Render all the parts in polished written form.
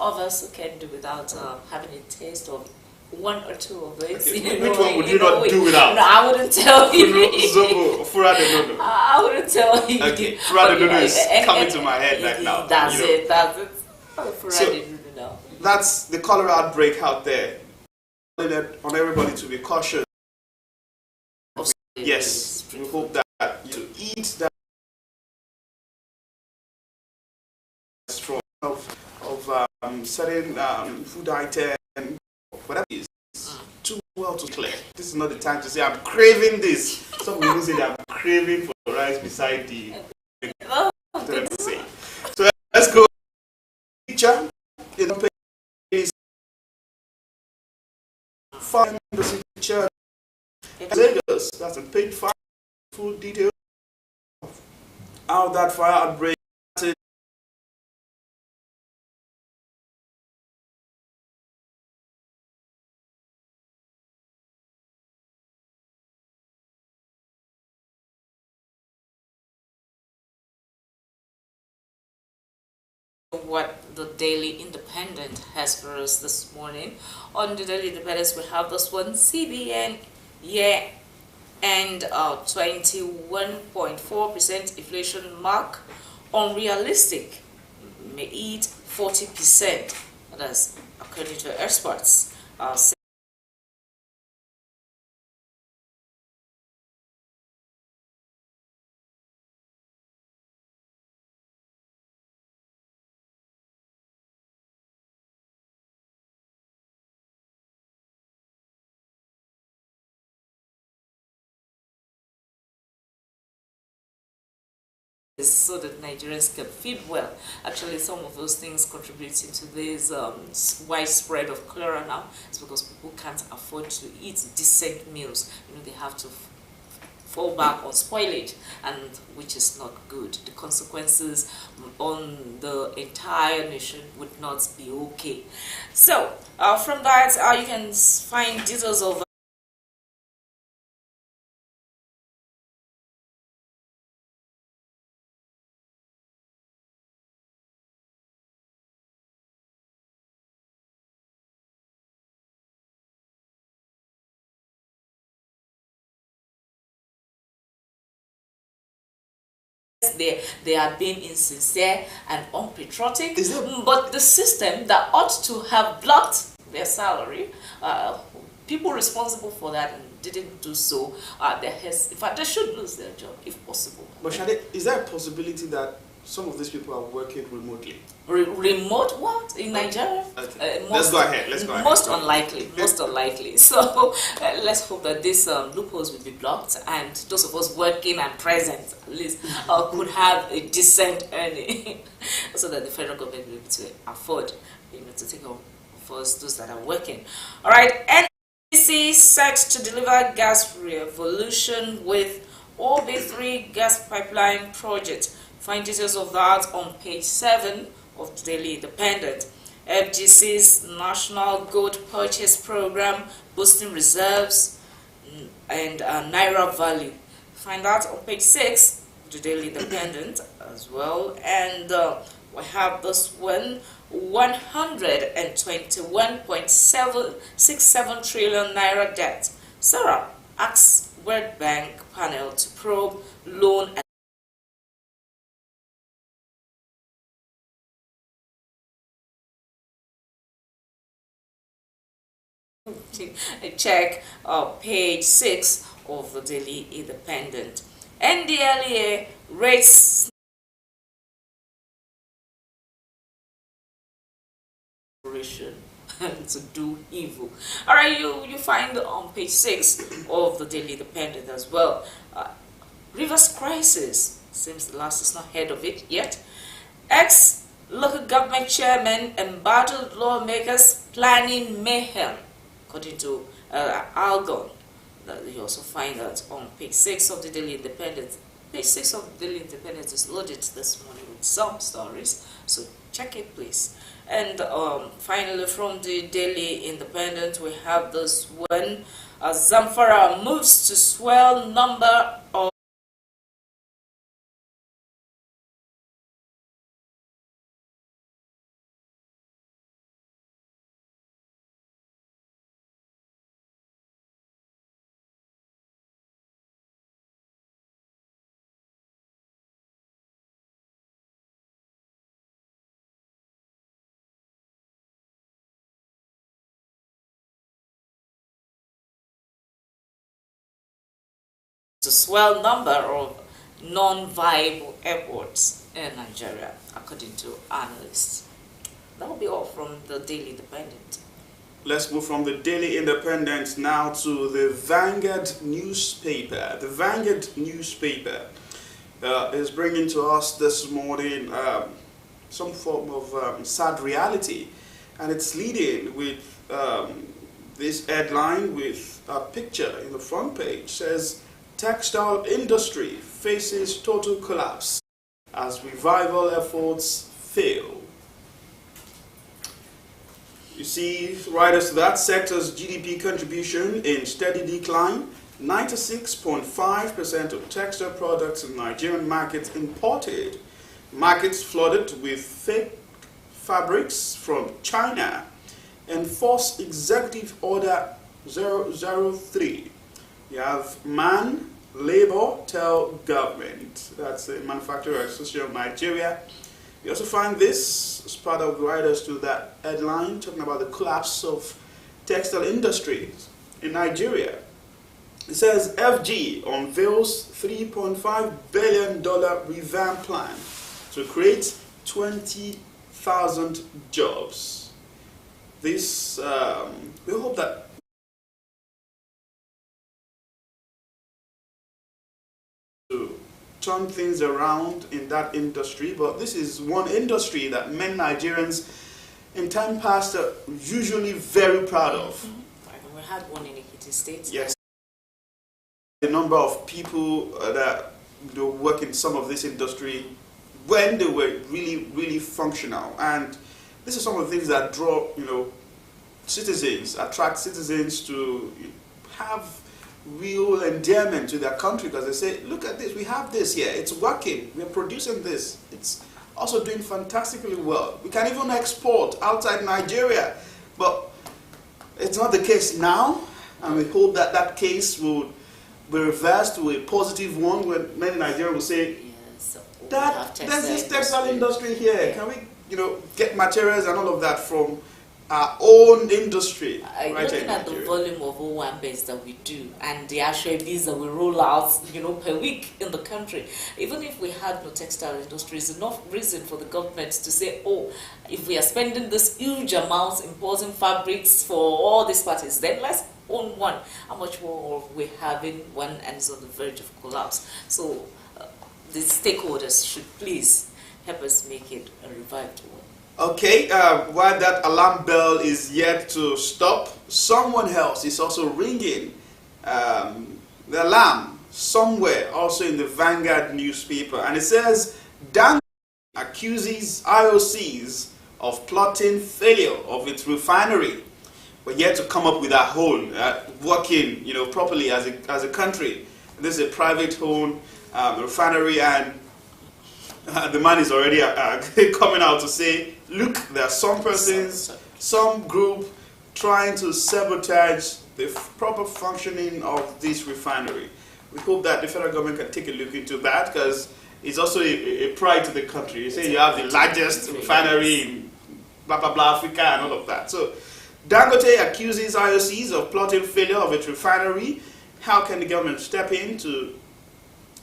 of us who can do without having a taste of one or two of these. Okay. Which one would you not do without? No, I wouldn't tell you. I wouldn't tell you. Okay, Fura de Nono is coming to my head right now. That's it. That's it. Fura de Nono. That's the cholera outbreak out there. On everybody to be cautious. Yes, we hope that you eat that strong of certain food item, whatever it is, too well to clear. This is not the time to say I'm craving this. Some people say that I'm craving for rice beside the. So let's go. Picture. Page 5. Picture. Lagos. That's on page 5. Full details. How that fire outbreak. What the Daily Independent has for us this morning. On the Daily Independent, we have this one: CBN year and 21.4% inflation mark unrealistic, may eat 40%. That's according to experts. So that Nigerians can feed well. Actually, some of those things contributing to this widespread of cholera now is because people can't afford to eat decent meals. They have to fall back on spoilage, and which is not good. The consequences on the entire nation would not be okay. So, from that, you can find details of they are being insincere and unpatriotic, but the system that ought to have blocked their salary, people responsible for that didn't do so. In fact, they should lose their job if possible. But Shade, is there a possibility that some of these people are working remotely? Remote what? In Nigeria? Okay. Let's go ahead. Most unlikely. Most unlikely. So let's hope that these loopholes will be blocked, and those of us working and present at least could have a decent earning so that the federal government will be able to afford to take on for us those that are working. All right. NDC set to deliver gas revolution with OB3 gas pipeline project. Find details of that on page 7 of the Daily Independent. FGC's National Gold Purchase Program boosting reserves and Naira value. Find that on page 6 of the Daily Independent as well. And we have this one: 121.767 trillion Naira debt. Sarah asks World Bank panel to probe loan and check page 6 of the Daily Independent. NDLEA rates to do evil. All right, you find on page 6 of the Daily Independent as well. Rivers crisis, seems the last is not heard of it yet. Local government chairman embattled lawmakers planning mayhem, according to Algon. You also find that on page 6 of the Daily Independent. Page 6 of the Daily Independent is loaded this morning with some stories, so check it please. And finally, from the Daily Independent, we have this one: Zamfara moves to swell number of to swell number of non-viable airports in Nigeria, according to analysts. That will be all from the Daily Independent. Let's move from the Daily Independent now to the Vanguard newspaper. The Vanguard newspaper is bringing to us this morning some form of sad reality, and it's leading with this headline with a picture in the front page. It says, textile industry faces total collapse as revival efforts fail. You see, right as to that sector's GDP contribution in steady decline, 96.5% of textile products in Nigerian markets imported. Markets flooded with fake fabrics from China. Enforce Executive Order 003. You have man, labor, tell government. That's the Manufacturer Association of Nigeria. You also find this as part of the writers to that headline talking about the collapse of textile industries in Nigeria. It says FG unveils $3.5 billion revamp plan to create 20,000 jobs. This, we hope that to turn things around in that industry, but this is one industry that many Nigerians in time past are usually very proud of. We had one in Ekiti State. Yes. The number of people that work in some of this industry when they were really functional, and this is some of the things that draw citizens, attract citizens to have real endearment to their country, because they say, look at this, we have this here, it's working, we're producing this, it's also doing fantastically well, we can even export outside Nigeria. But it's not the case now, and we hope that that case will be reversed to a positive one, where many Nigerians will say, yes, there's this textile industry here, can we get materials and all of that from our own industry. Looking at the volume of O1 that we do and the actual bees that we roll out, per week in the country, even if we had no textile industry, is enough reason for the government to say, oh, if we are spending this huge amounts importing fabrics for all these parties, then let's own one. How much more are we having one and is on the verge of collapse? So the stakeholders should please help us make it a revived one. Okay, while that alarm bell is yet to stop, someone else is also ringing the alarm somewhere, also in the Vanguard newspaper. And it says, Dangote accuses IOCs of plotting failure of its refinery. We're yet to come up with our own, working properly as a country. This is a private-owned refinery, and the man is already coming out to say, look, there are some persons, some group trying to sabotage the proper functioning of this refinery. We hope that the federal government can take a look into that, because it's also a pride to the country. You say you have the largest refinery in blah, blah, blah, Africa and all of that. So Dangote accuses IOCs of plotting failure of its refinery. How can the government step in to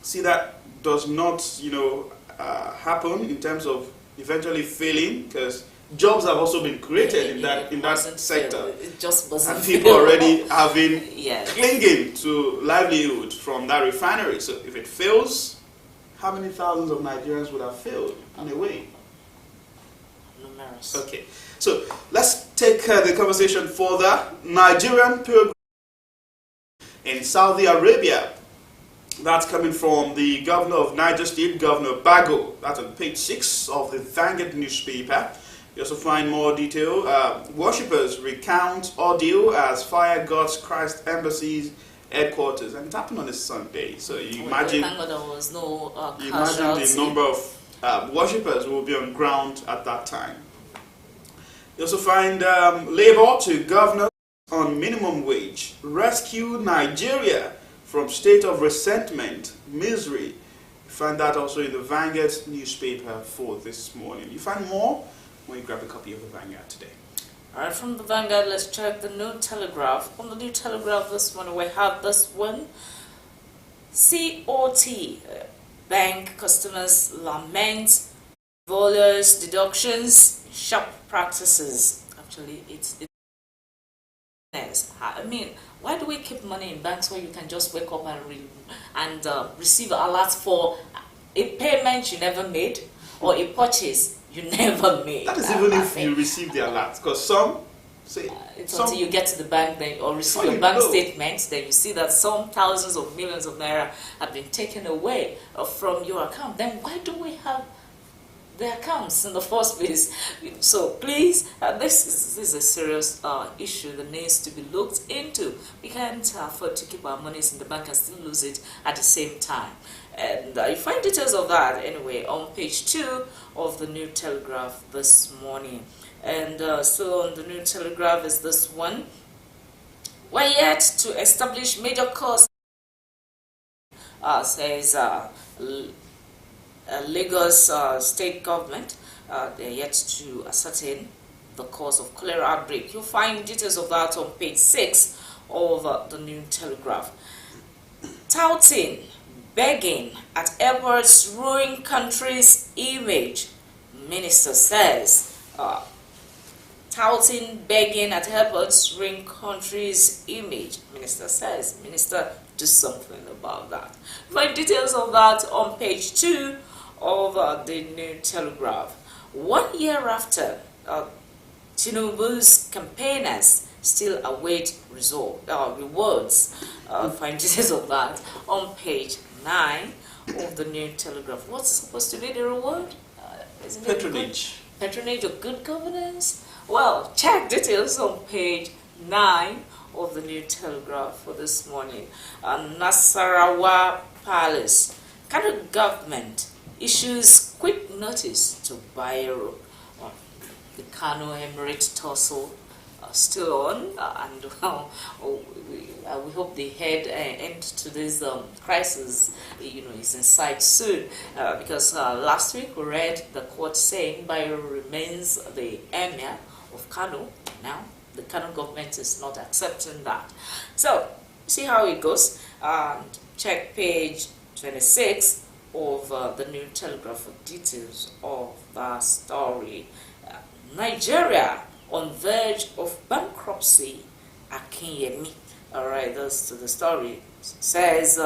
see that does not, happen in terms of eventually failing? Because jobs have also been created in that sector. It just wasn't. And people already have been clinging to livelihood from that refinery. So if it fails, how many thousands of Nigerians would have failed in a way? Numerous. Okay, so let's take the conversation further. Nigerian pilgrim in Saudi Arabia. That's coming from the governor of Niger State, Governor Bago. That's on page 6 of the Vanguard newspaper. You also find more detail. Worshippers recount ordeal as fire God's Christ Embassy's headquarters. And it happened on a Sunday. So you imagine, there was no imagine the number of worshippers who will be on ground at that time. You also find labor to governor on minimum wage. Rescue Nigeria from state of resentment, misery. You find that also in the Vanguard newspaper for this morning. You find more when you grab a copy of the Vanguard today. Alright, from the Vanguard, let's check the New Telegraph. On the New Telegraph this morning, we have this one. COT, bank customers lament volors, deductions, sharp practices. Actually, it's I mean, why do we keep money in banks where you can just wake up and receive alerts for a payment you never made or a purchase you never made? That is even if you receive the alert, because some say it's until you get to the bank then or receive your bank statement, then you see that some thousands of millions of naira have been taken away from your account. Then why do we have the accounts in the first place? So please, this is a serious issue that needs to be looked into. We can't afford to keep our monies in the bank and still lose it at the same time. And you find details of that anyway on page 2 of the New Telegraph this morning. And so on the New Telegraph is this one: we're yet to establish major costs, says Lagos state government. They're yet to ascertain the cause of cholera outbreak. You'll find details of that on page 6 of the New Telegraph. Touting, begging at airports ruin country's image, minister says. Touting, begging at airports ruin country's image, minister says. Minister, do something about that. Find details of that on page 2 of the New Telegraph. 1 year after, Tinubu's campaigners still await rewards. Find details of that on page 9 of the New Telegraph. What's supposed to be the reward? patronage. Patronage of good governance? Well, check details on page 9 of the New Telegraph for this morning. Nasarawa Palace. Kano government issues quick notice to Bayero. The Kano Emirate tussle still on, and we hope the end to this crisis, is in sight soon. Because last week we read the court saying Bayero remains the emir of Kano. Now the Kano government is not accepting that. So see how it goes. Check page 26 of the New Telegraph for details of the story. Nigeria on verge of bankruptcy, Akinyemi. All right, that's to the story. Says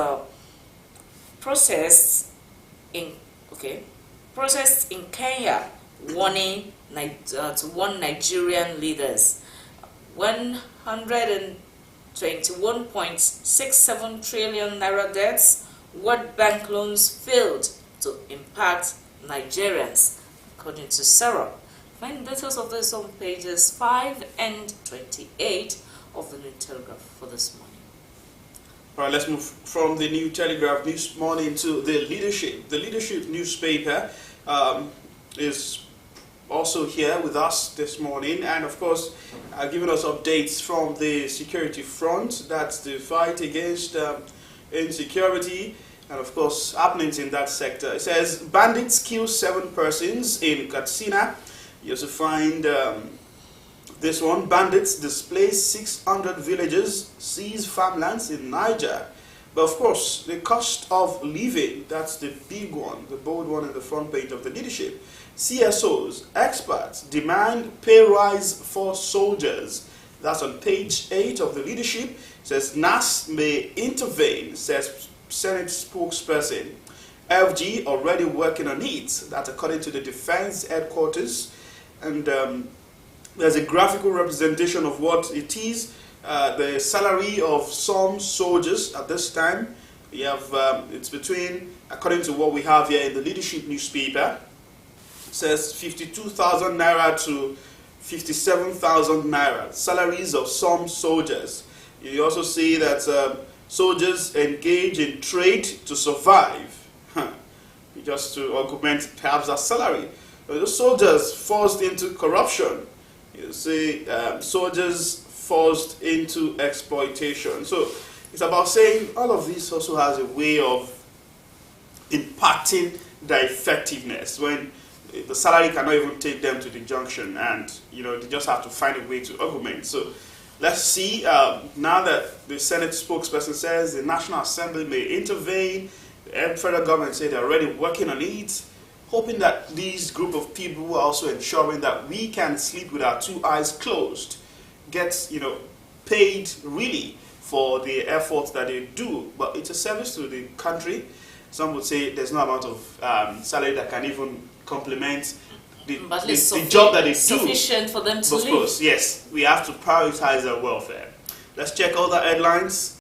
processed in Kenya, warning to warn Nigerian leaders. 121.67 trillion naira debts. World Bank loans failed to impact Nigerians, according to Sarah. Find details of this on pages 5 and 28 of the New Telegraph for this morning. All right, let's move from the New Telegraph this morning to the Leadership. The Leadership newspaper is also here with us this morning, and of course giving us updates from the security front. That's the fight against insecurity and of course happenings in that sector. It says bandits kill 7 persons in Katsina. You also find this one: bandits displace 600 villages, seize farmlands in Niger. But of course, the cost of living, that's the big one, the bold one in the front page of the Leadership. CSOs, experts demand pay rise for soldiers. That's on page 8 of the Leadership. It says NAS may intervene, says Senate spokesperson. FG already working on it. That's according to the Defense Headquarters. And there's a graphical representation of what it is. The salary of some soldiers at this time. We have it's between, according to what we have here in the Leadership newspaper, it says 52,000 naira to 57,000 naira. Salaries of some soldiers. You also see that soldiers engage in trade to survive, just to augment perhaps their salary. The soldiers forced into corruption. You see, soldiers forced into exploitation. So it's about saying all of this also has a way of impacting their effectiveness when the salary cannot even take them to the junction, and they just have to find a way to augment. So Let's see, now that the Senate spokesperson says the National Assembly may intervene, the federal government say they're already working on it, hoping that these group of people are also ensuring that we can sleep with our two eyes closed, get, paid really for the efforts that they do. But it's a service to the country. Some would say there's no amount of salary that can even complement the job that they do. Sufficient for them to live. Of course, yes. We have to prioritize their welfare. Let's check all the headlines.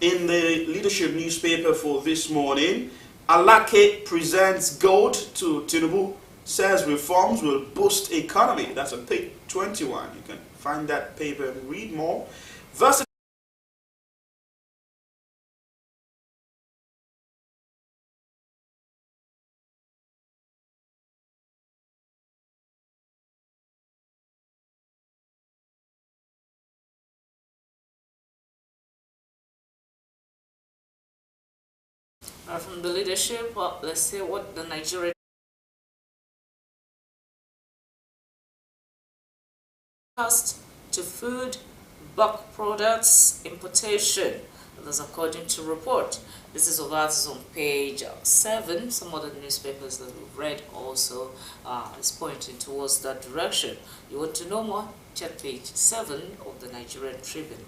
In the leadership newspaper for this morning, Alake presents gold to Tinubu, says reforms will boost economy. That's on page 21. You can find that paper and read more. From the leadership, well, let's see what the Nigerian cost to food, bulk products, importation. That's according to report. This is on page 7. Some other newspapers that we've read also is pointing towards that direction. You want to know more? Check page 7 of the Nigerian Tribune.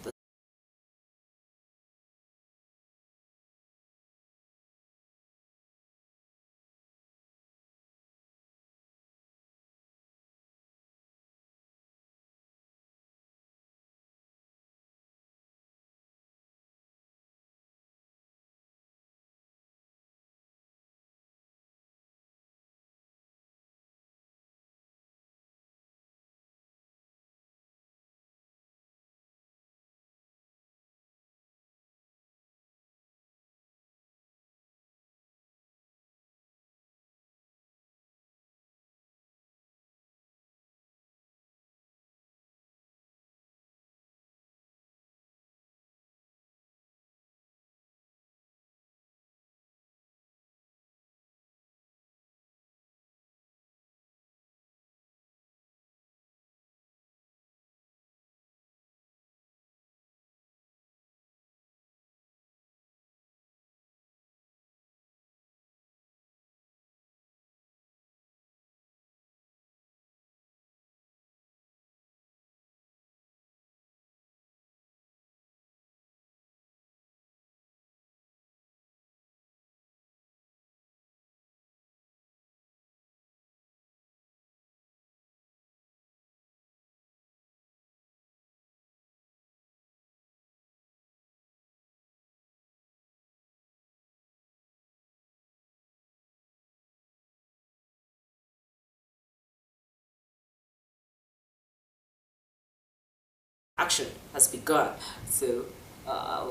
Action has begun, so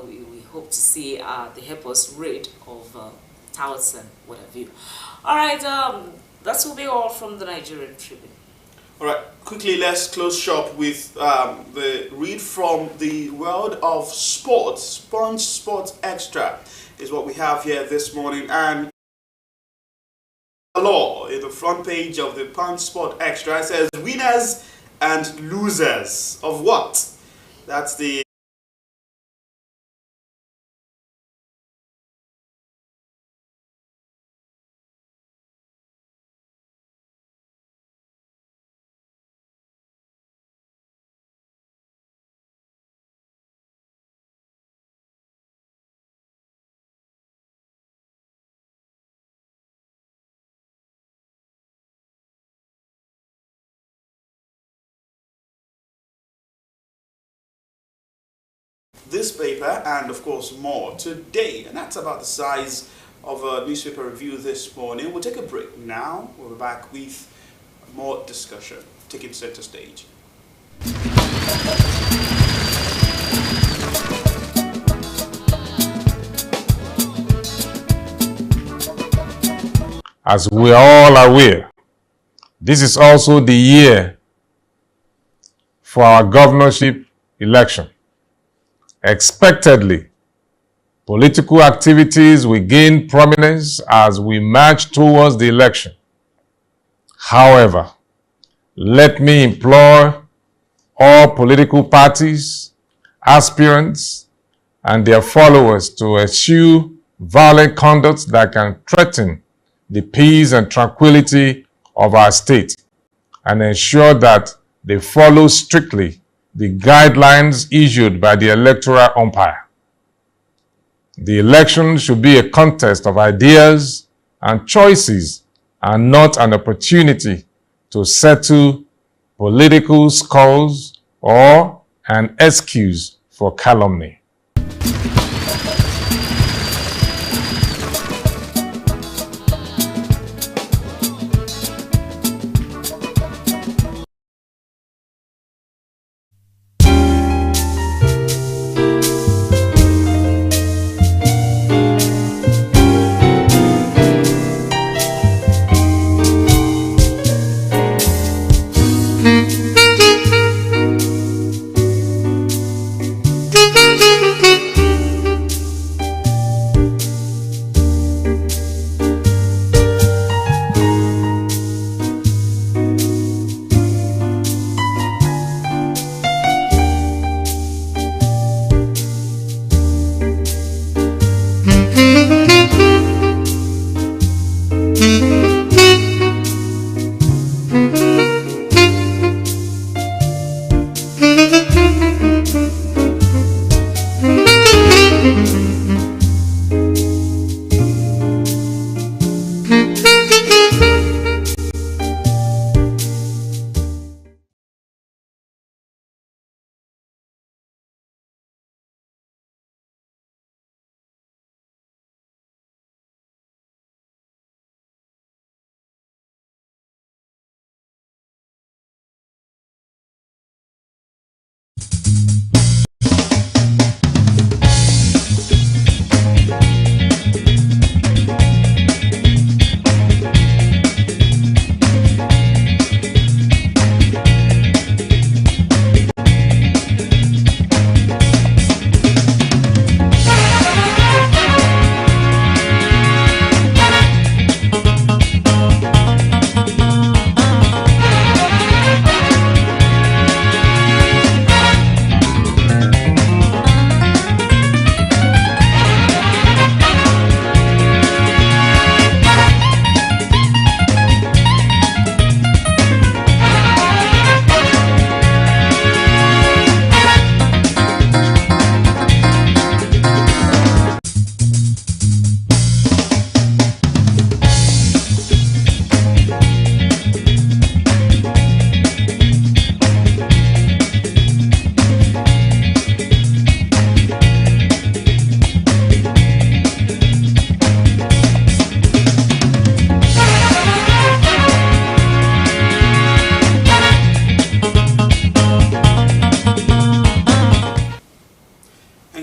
we hope to see the help us rid of touts and what have you. All right, that will be all from the Nigerian Tribune. All right, quickly let's close shop with the read from the world of sports. Sponge Sports Extra is what we have here this morning, and law in the front page of the Punch Sport Extra says winners and losers of what? That's the this paper and of course more today, and that's about the size of a newspaper review this morning. We'll take a break now. We'll be back with more discussion, taking center stage. As we are all aware, this is also the year for our governorship election. Expectedly, political activities will gain prominence as we march towards the election. However, let me implore all political parties, aspirants, and their followers to eschew violent conduct that can threaten the peace and tranquility of our state, and ensure that they follow strictly the guidelines issued by the electoral umpire. The election should be a contest of ideas and choices and not an opportunity to settle political scores or an excuse for calumny.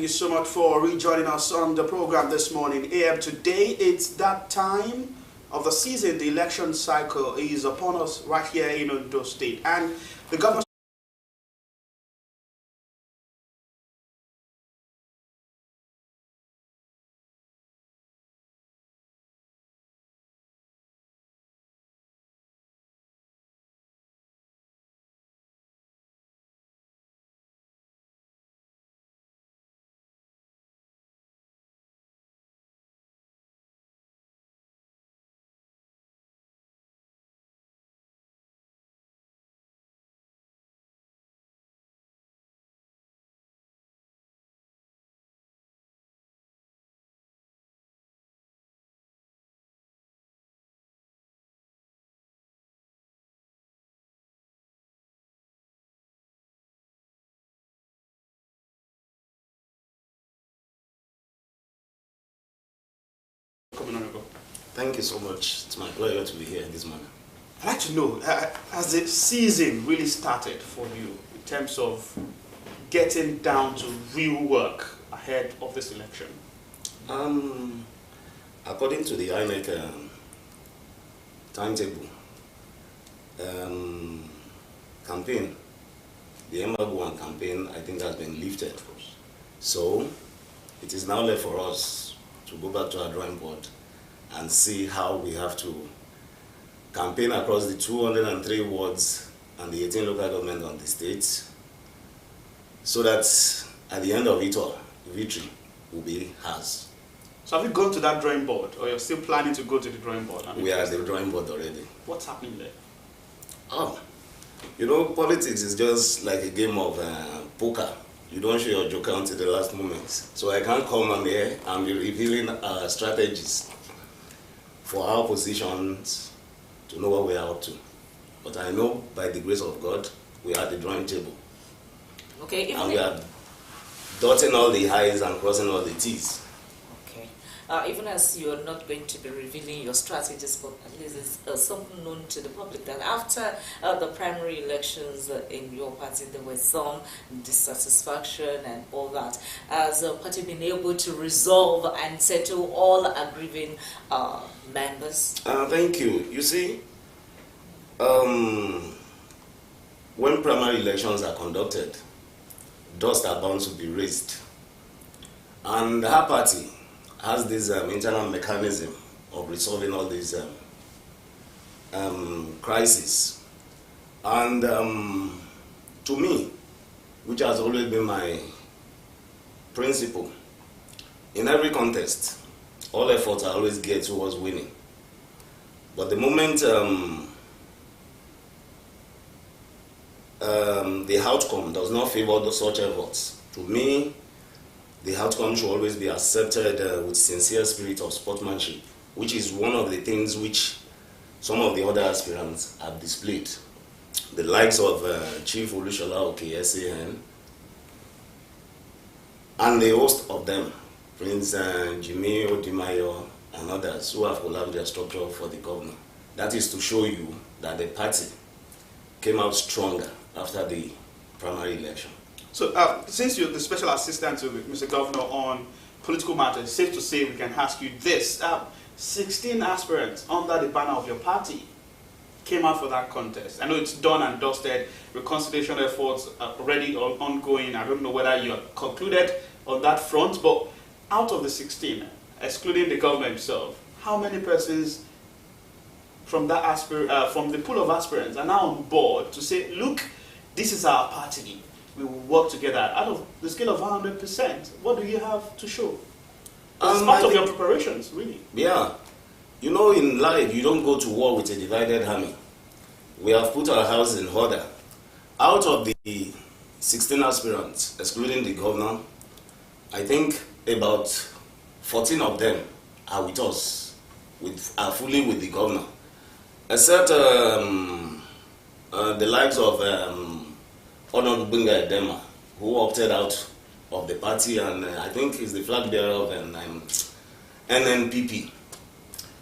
So much for rejoining us on the program this morning. AM today, it's that time of the season. The election cycle is upon us right here in Ondo State, and the government Thank you so much. It's my pleasure to be here this morning. I'd like to know, has the season really started for you in terms of getting down to real work ahead of this election? According to the INEC timetable, campaign, the embargo on campaign, I think has been lifted. So it is now left for us to go back to our drawing board and see how we have to campaign across the 203 wards and the 18 local government on the state so that at the end of it all, victory will be ours. So have you gone to that drawing board, or you're still planning to go to the drawing board? We are at the drawing board already. What's happening there? Oh, you know, politics is just like a game of poker. You don't show your joker until the last moment. So I can't come on here and be revealing strategies for our positions to know what we are up to. But I know by the grace of God, we are at the drawing table. Okay. And we are dotting all the I's and crossing all the T's. Okay. Even as you are not going to be revealing your strategies, but at least it's something known to the public that after the primary elections in your party, there was some dissatisfaction and all that. Has the party been able to resolve and settle all aggrieving members? Thank you. You see, when primary elections are conducted, dust are bound to be raised. And our party has this internal mechanism of resolving all these crises. And to me, which has always been my principle, in every contest, all efforts are always geared towards winning. But the moment the outcome does not favor such efforts, to me, the outcome should always be accepted with sincere spirit of sportsmanship, which is one of the things which some of the other aspirants have displayed. The likes of Chief Olushola Okeyesehan and the host of them, Prince Jimmy Odimayo and others who have collapsed their structure for the governor. That is to show you that the party came out stronger after the primary election. So, since you're the special assistant to Mr. Governor on political matters, safe to say we can ask you this. 16 aspirants under the banner of your party came out for that contest. I know it's done and dusted. Reconciliation efforts are already ongoing. I don't know whether you have concluded on that front, but out of the 16, excluding the governor himself, how many persons from that from the pool of aspirants are now on board to say, look, this is our party. We will work together. Out of the scale of 100%, what do you have to show? It's part of your preparations, really. Yeah. You know, in life, you don't go to war with a divided army. We have put our house in order. Out of the 16 aspirants, excluding the governor, I think about 14 of them are with us, are fully with the governor. Except the likes of Honorable Bunga Edema, who opted out of the party and I think is the flag bearer of NNPP.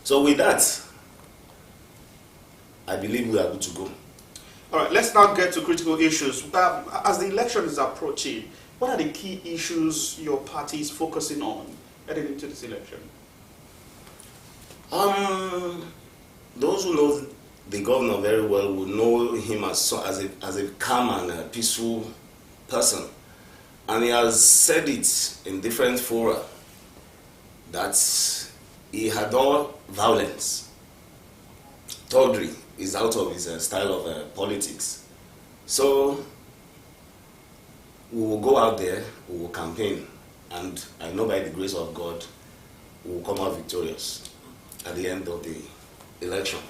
So with that, I believe we are good to go. All right, let's now get to critical issues. As the election is approaching, what are the key issues your party is focusing on heading into this election? Those who know the governor very well will know him as a calm and a peaceful person. And he has said it in different fora that he adores violence. Tawdry is out of his style of politics. So we will go out there, we will campaign, and I know by the grace of God, we will come out victorious at the end of the election.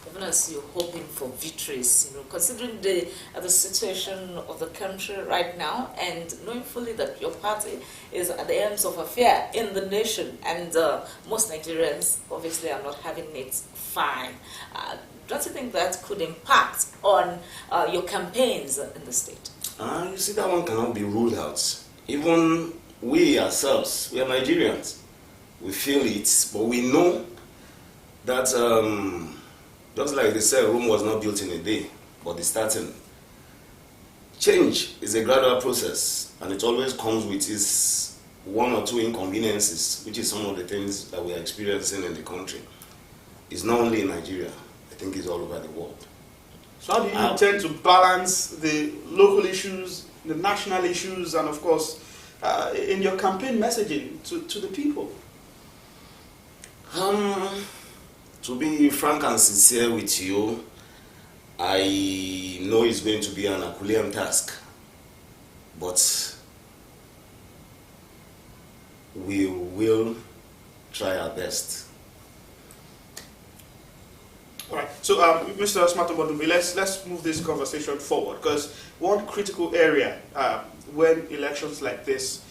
Even as you're hoping for victories, considering the situation of the country right now, and knowing fully that your party is at the ends of affair in the nation, and most Nigerians obviously are not having it fine. Don't you think that could impact on your campaigns in the state? You see, that one cannot be ruled out. Even we ourselves, we are Nigerians. We feel it, but we know that just like they said, Rome was not built in a day, but it's starting. Change is a gradual process, and it always comes with its one or two inconveniences, which is some of the things that we are experiencing in the country. It's not only in Nigeria, I think it's all over the world. So how do you intend to balance the local issues, the national issues, and of course, in your campaign messaging to the people? To be frank and sincere with you, I know it's going to be an Herculean task. but we will try our best. All right. So, Mr. Smartobodubi, let's move this conversation forward, because one critical area when elections like this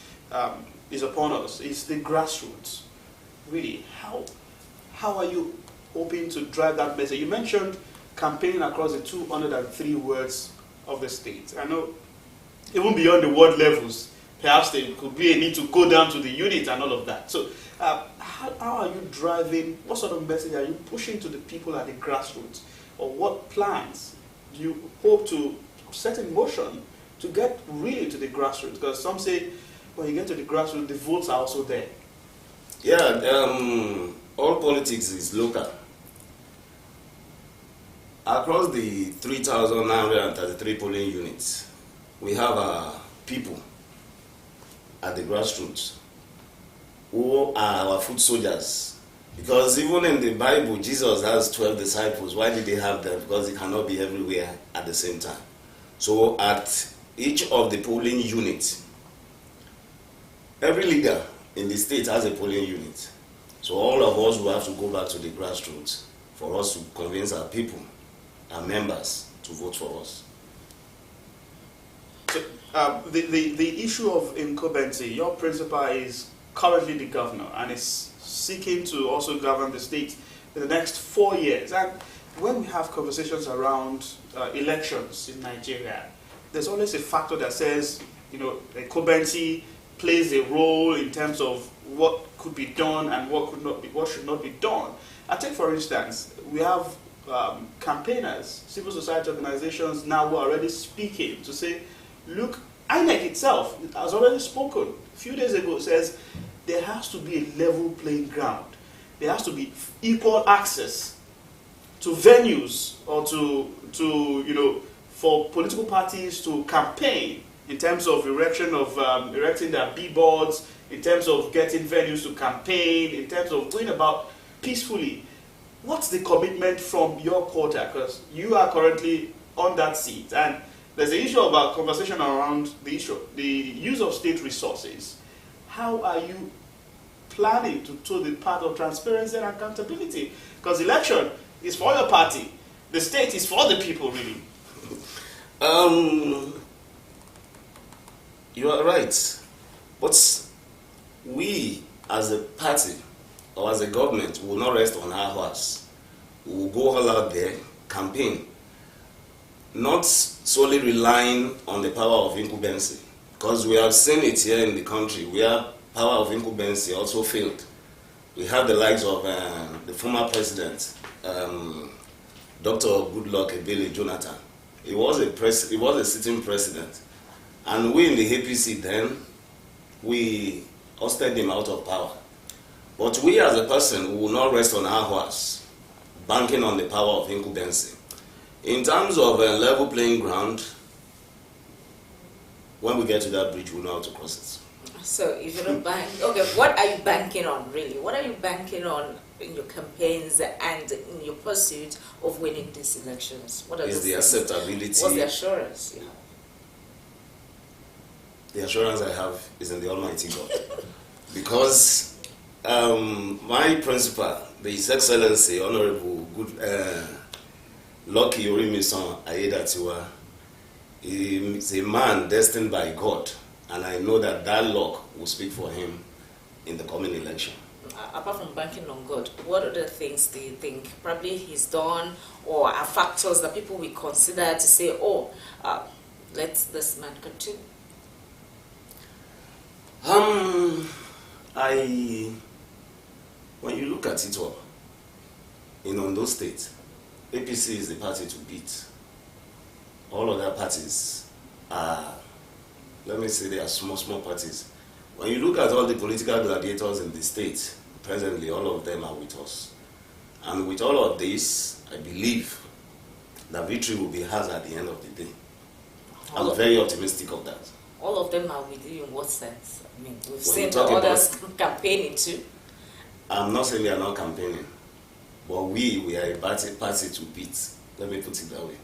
is upon us is the grassroots. Really, how are you hoping to drive that message? You mentioned campaigning across the 203 wards of the state. I know even beyond the ward levels, perhaps there could be a need to go down to the unit and all of that. So how are you driving, what sort of message are you pushing to the people at the grassroots? Or what plans do you hope to set in motion to get really to the grassroots? Because some say when you get to the grassroots, the votes are also there. Yeah, all politics is local. Across the 3,933 polling units, we have people at the grassroots who are our foot soldiers. Because even in the Bible, Jesus has 12 disciples. Why did he have them? Because he cannot be everywhere at the same time. So at each of the polling units, every leader in the state has a polling unit. So all of us will have to go back to the grassroots for us to convince our people, our members, to vote for us. So, the issue of incumbency, your principal is currently the governor and is seeking to also govern the state in the next 4 years. And when we have conversations around elections in Nigeria, there's always a factor that says, incumbency plays a role in terms of what could be done and what should not be done. I take, for instance, we have campaigners, civil society organizations now who are already speaking to say, look, INEC itself has already spoken a few days ago, says there has to be a level playing ground. There has to be equal access to venues or for political parties to campaign in terms of erecting their billboards, in terms of getting venues to campaign, in terms of going about peacefully. What's the commitment from your quarter? Because you are currently on that seat, and there's an issue about conversation around the use of state resources. How are you planning to toe the path of transparency and accountability? Because election is for your party. The state is for the people, really. You are right. But we, as a party or as a government, will not rest on our horse. We will go all out there, campaign, not solely relying on the power of incumbency. Because we have seen it here in the country where power of incumbency also failed. We have the likes of the former president, Dr. Goodluck Ebele Jonathan. He was a sitting president. And we in the APC then, we ousted him out of power. But we as a person will not rest on our horse, banking on the power of incumbency. In terms of a level playing ground, when we get to that bridge, we'll know how to cross it. So if you don't bank, okay, what are you banking on really? What are you banking on in your campaigns and in your pursuit of winning these elections? What are Is the acceptability? What's the assurance you have? The assurance I have is in the Almighty God. Because my principal, the His Excellency, Honorable Lucky Orimisan Ayedatiwa, is a man destined by God, and I know that that luck will speak for him in the coming election. Apart from banking on God, what other things do you think probably he's done or are factors that people will consider to say, let this man continue? When you look at it all, in Ondo State, APC is the party to beat. All other parties are, let me say, they are small parties. When you look at all the political gladiators in the state, presently all of them are with us. And with all of this, I believe that victory will be ours at the end of the day. I'm very optimistic of that. All of them are with you in what sense? I mean, we've seen the others campaigning too. I'm not saying they are not campaigning, but we are a party to beat. Let me put it that way.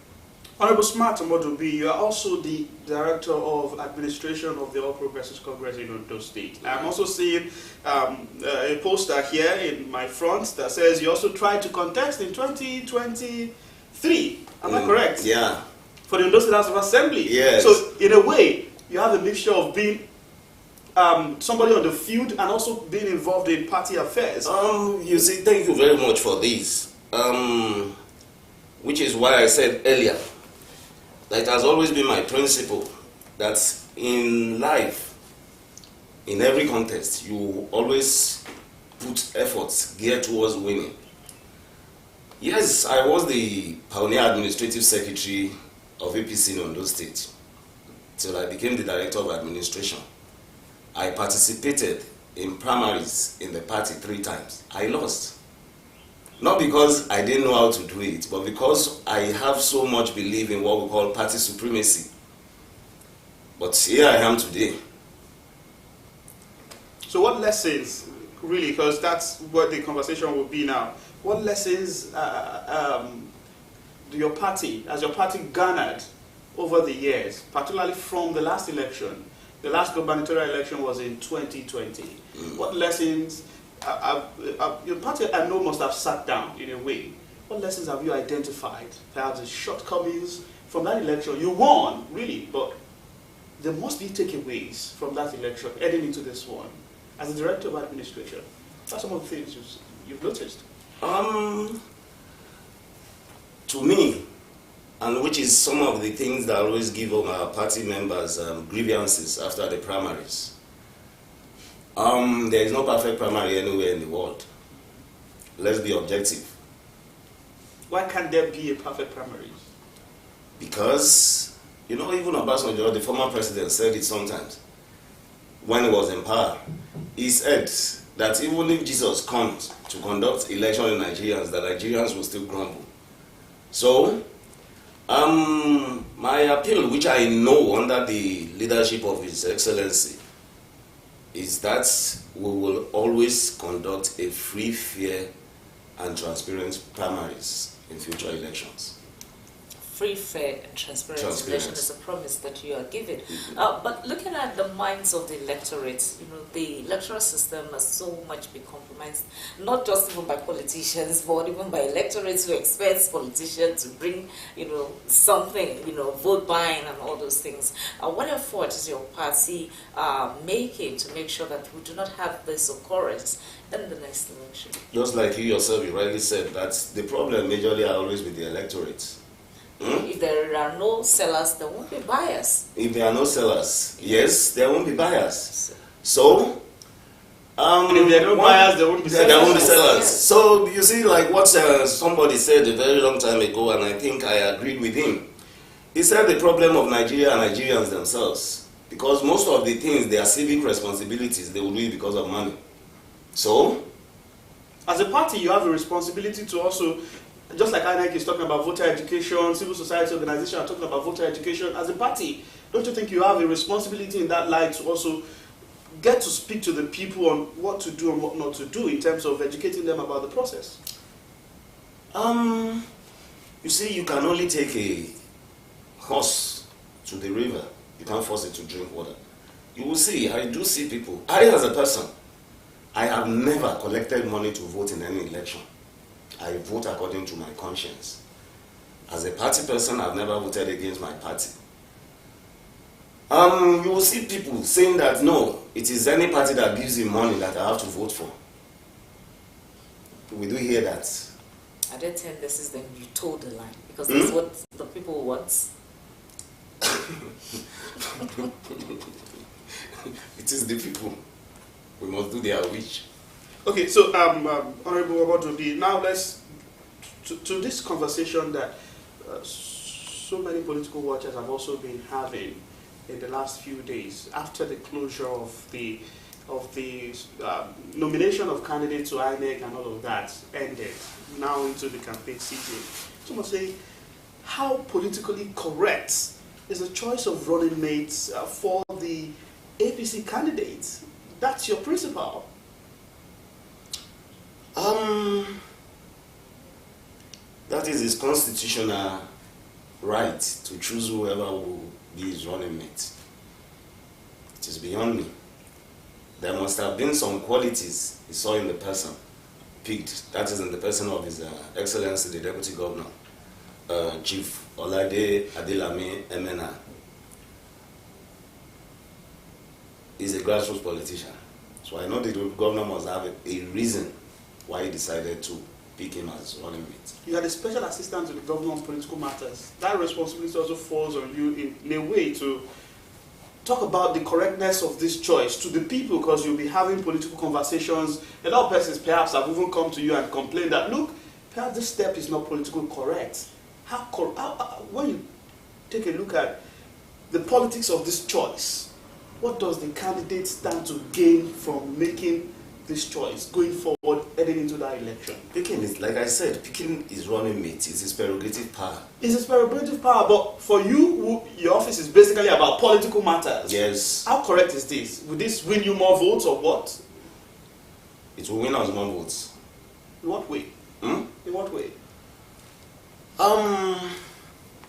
Honorable Smart Omodobi, you are also the Director of Administration of the All Progressives Congress in Ondo State. I'm also seeing a poster here in my front that says you also tried to contest in 2023. Am I correct? Yeah. For the Ondo State House of Assembly. Yes. So, in a way, you have a mixture of being somebody on the field and also being involved in party affairs. You see, thank you very much for this. Which is why I said earlier that it has always been my principle that in life, in every contest, you always put efforts geared towards winning. Yes, I was the pioneer administrative secretary of APC in Ondo State till I became the director of administration. I participated in primaries in the party 3 times. I lost. Not because I didn't know how to do it, but because I have so much belief in what we call party supremacy. But here I am today. So what lessons, really, because that's what the conversation will be now, what lessons do your party, has your party garnered over the years, particularly from the last election? The last gubernatorial election was in 2020. What lessons, your party I know must have sat down in a way. What lessons have you identified? Perhaps the shortcomings from that election? You won, really, but there must be takeaways from that election heading into this one. As the Director of Administration, what are some of the things you've noticed? To me, and which is some of the things that I always give our party members grievances after the primaries. There is no perfect primary anywhere in the world. Let's be objective. Why can't there be a perfect primary? Because, you know, even Obasanjo, the former president, said it sometimes when he was in power. He said that even if Jesus comes to conduct election in Nigerians, the Nigerians will still grumble. So, my appeal, which I know under the leadership of His Excellency, is that we will always conduct a free, fair, and transparent primaries in future elections. Free, fair, and transparent election is a promise that you are giving. But looking at the minds of the electorate, you know, the electoral system has so much been compromised, not just even by politicians, but even by electorates who expect politicians to bring, you know, something, you know, vote buying and all those things. What effort is your party making to make sure that we do not have this occurrence in the next election? Just like you yourself, you rightly said, that the problem majorly are always with the electorate. If there are no sellers, there won't be buyers. If there are no sellers, yes, there won't be buyers. So, and if there are no buyers, there won't be sellers. There won't be sellers. So, you see, like what somebody said a very long time ago, and I think I agreed with him. He said the problem of Nigeria are Nigerians themselves. Because most of the things, their civic responsibilities, they will do it because of money. So, as a party, you have a responsibility to also, just like INEC is talking about voter education, civil society organizations are talking about voter education. As a party, don't you think you have a responsibility in that light to also get to speak to the people on what to do and what not to do in terms of educating them about the process? You see, you can only take a horse to the river. You can't force it to drink water. You will see, I do see people. I, as a person, I have never collected money to vote in any election. I vote according to my conscience. As a party person, I've never voted against my party. You will see people saying that, no, it is any party that gives you money that I have to vote for. We do hear that. I don't think this is the you told the line, because that's what the people want. It is the people. We must do their wish. Okay, so Honorable Omodobi, now let's to this conversation that so many political watchers have also been having in the last few days after the closure of the nomination of candidates to INEC and all of that ended, now into the campaign season. Someone say, how politically correct is the choice of running mates for the APC candidates? That's your principle. That is his constitutional right to choose whoever will be his running mate. It is beyond me. There must have been some qualities he saw in the person picked, that is in the person of His Excellency the Deputy Governor, Chief Olade Adelame Emena. He's a grassroots politician. So I know the governor must have a reason why he decided to pick him as running mate. You are the special assistant to the governor on political matters. That responsibility also falls on you in a way to talk about the correctness of this choice to the people, because you'll be having political conversations. A lot of persons perhaps have even come to you and complained that, look, perhaps this step is not politically correct. When you take a look at the politics of this choice, what does the candidate stand to gain from making this choice going forward, heading into that election? Picking is, like I said, picking his running mate is his prerogative power. It's his prerogative power, but for you, your office is basically about political matters. Yes. How correct is this? Will this win you more votes or what? It will win us more votes. In what way? Hmm? In what way?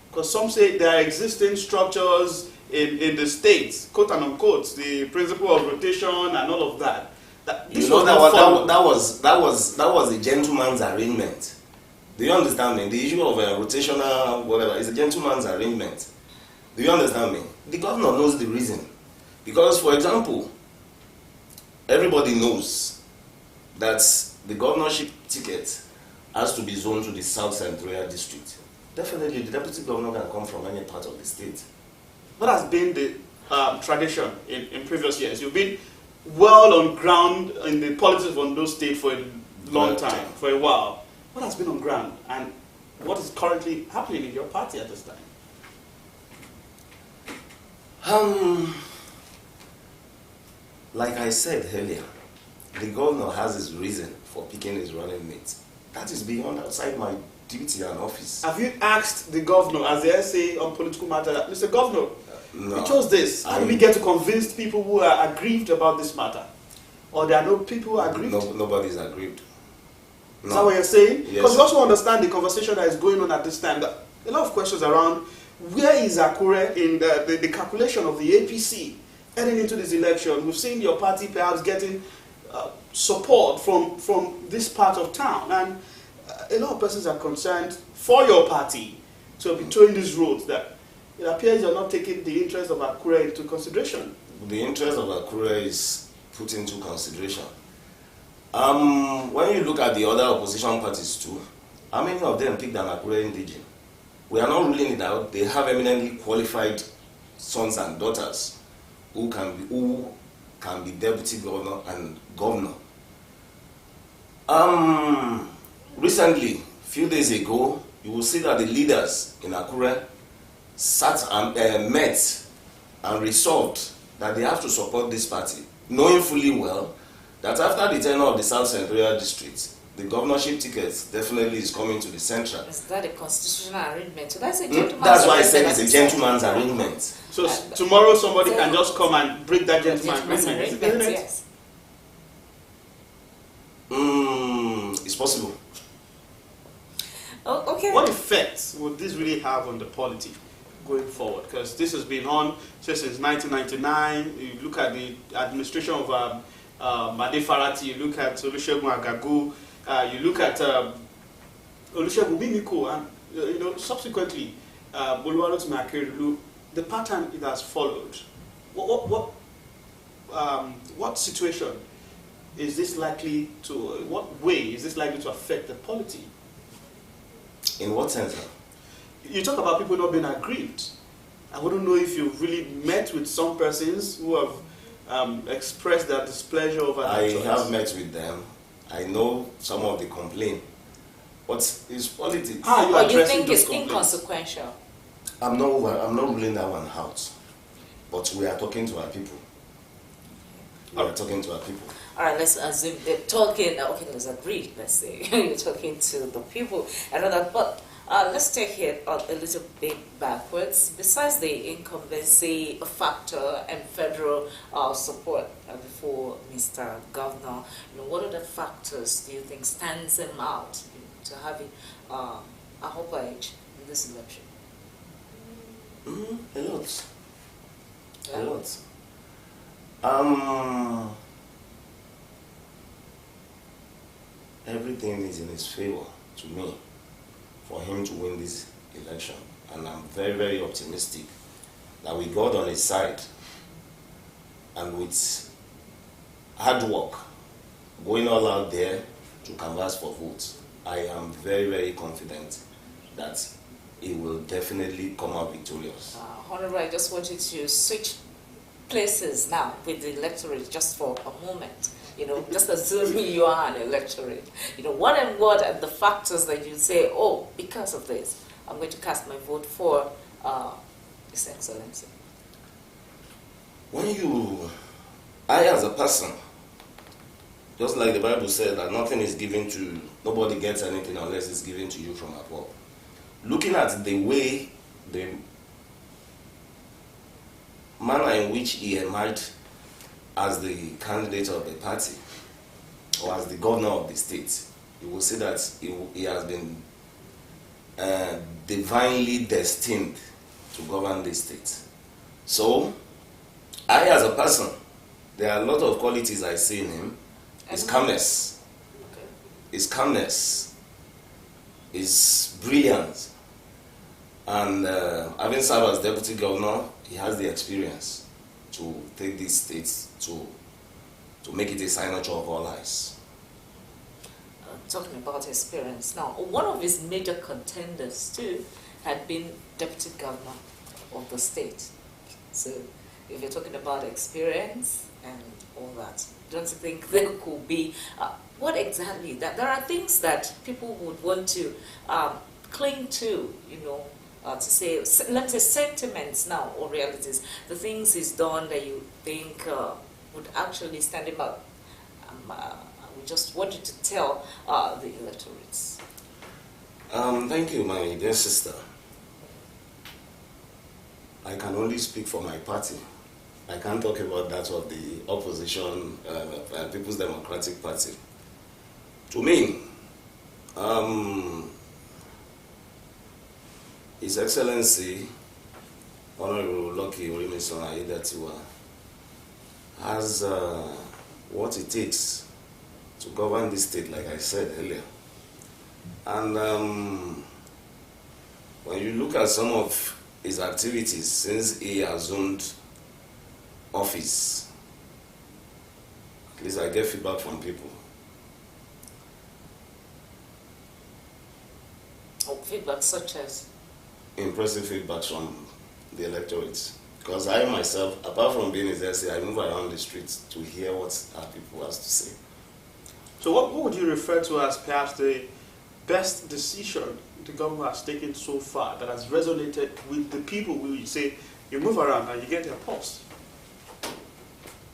Because some say there are existing structures in the states, quote and unquote, the principle of rotation and all of that. That was a gentleman's arrangement. Do you understand me? The issue of rotational whatever is a gentleman's arrangement. Do you understand me? The governor knows the reason. Because, for example, everybody knows that the governorship ticket has to be zoned to the South Central District. Definitely, the deputy governor can come from any part of the state. What has been the tradition in previous years? You've been well on ground in the politics of Ondo State for a long time, for a while. What has been on ground, and what is currently happening in your party at this time? Like I said earlier, the governor has his reason for picking his running mate. That is beyond outside my duty and office. Have you asked the governor, as they say on political matters, Mr. Governor, no, we chose this. How do we get to convince people who are aggrieved about this matter? Or there are no people who are aggrieved? No, nobody's aggrieved. No. Is that what you're saying? Yes. Because you also understand the conversation that is going on at this time. That a lot of questions around where is Akure in the calculation of the APC heading into this election. We've seen your party perhaps getting support from this part of town. And a lot of persons are concerned for your party to be towing these roads that it appears you're not taking the interest of Akure into consideration. The interest of Akure is put into consideration. When you look at the other opposition parties too, how many of them picked an Akure indigene? We are not ruling it out. They have eminently qualified sons and daughters who can be deputy governor and governor. Recently, a few days ago, you will see that the leaders in Akure sat and met and resolved that they have to support this party, knowing fully well that after the tenure of the South Central District, the governorship ticket definitely is coming to the central. Is that a constitutional arrangement? So that's a gentleman's That's why I said it's a gentleman's arrangement. So tomorrow somebody can just come and break that gentleman's arrangement, isn't it? Yes. Mm, It's possible. Oh, okay. What effect would this really have on the polity going forward? Because this has been on since 1999. You look at the administration of Made Farati, you look at Olusegun Agagu, you look at Olusegun Mimiko, and subsequently Boluwarotimi Akeredolu. The pattern it has followed. What situation is this likely to? What way is this likely to affect the polity? In what sense? You talk about people not being aggrieved. I wouldn't know if you've really met with some persons who have expressed their displeasure over that choice. I have met with them. I know some of the complaint. But it's politics. How are you But you addressing think those it's complaints? inconsequential? I'm not ruling that one out. But we are talking to our people. We are talking to our people. All right, let's assume they're talking. Okay, let's agree. Let's say you're talking to the people and all that. But let's take it a little bit backwards. Besides the incumbency factor and federal support before Mr. Governor, what other factors do you think stands him out to having a whole page in this election? A lot. Yeah. A lot. Everything is in his favor to me for him to win this election. And I'm very, very optimistic that with God on his side and with hard work, going all out there to canvass for votes, I am very, very confident that he will definitely come out victorious. Honorable, I just wanted to switch places now with the electorate just for a moment. Just assuming you are an electorate. What are the factors that you say, oh, because of this, I'm going to cast my vote for His Excellency? I as a person, just like the Bible said that nobody gets anything unless it's given to you from above. Looking at the way, the manner in which he emerged as the candidate of the party or as the governor of the state, you will see that he has been divinely destined to govern the state. So, I as a person, there are a lot of qualities I see in him. His calmness, his brilliance, and having served as deputy governor, he has the experience to take this state to make it a signature of all eyes. Talking about experience now, one of his major contenders too had been deputy governor of the state. So if you're talking about experience and all that, don't you think there could be what exactly that there are things that people would want to cling to, to say, let's say sentiments now or realities, the things he's done that you think would actually stand him up. We just wanted to tell the electorates. Thank you, my dear sister. I can only speak for my party. I can't talk about that of the opposition, People's Democratic Party. To me, His Excellency, Honorable Lucky Orimesona Aiyedatiwa, has what it takes to govern this state, like I said earlier. And when you look at some of his activities since he assumed office, at least I get feedback from people. Feedback such as? Impressive feedback from the electorates. Because I myself, apart from being his essay, I move around the streets to hear what our people has to say. So what would you refer to as perhaps the best decision the government has taken so far that has resonated with the people who you say you move around and you get their pulse?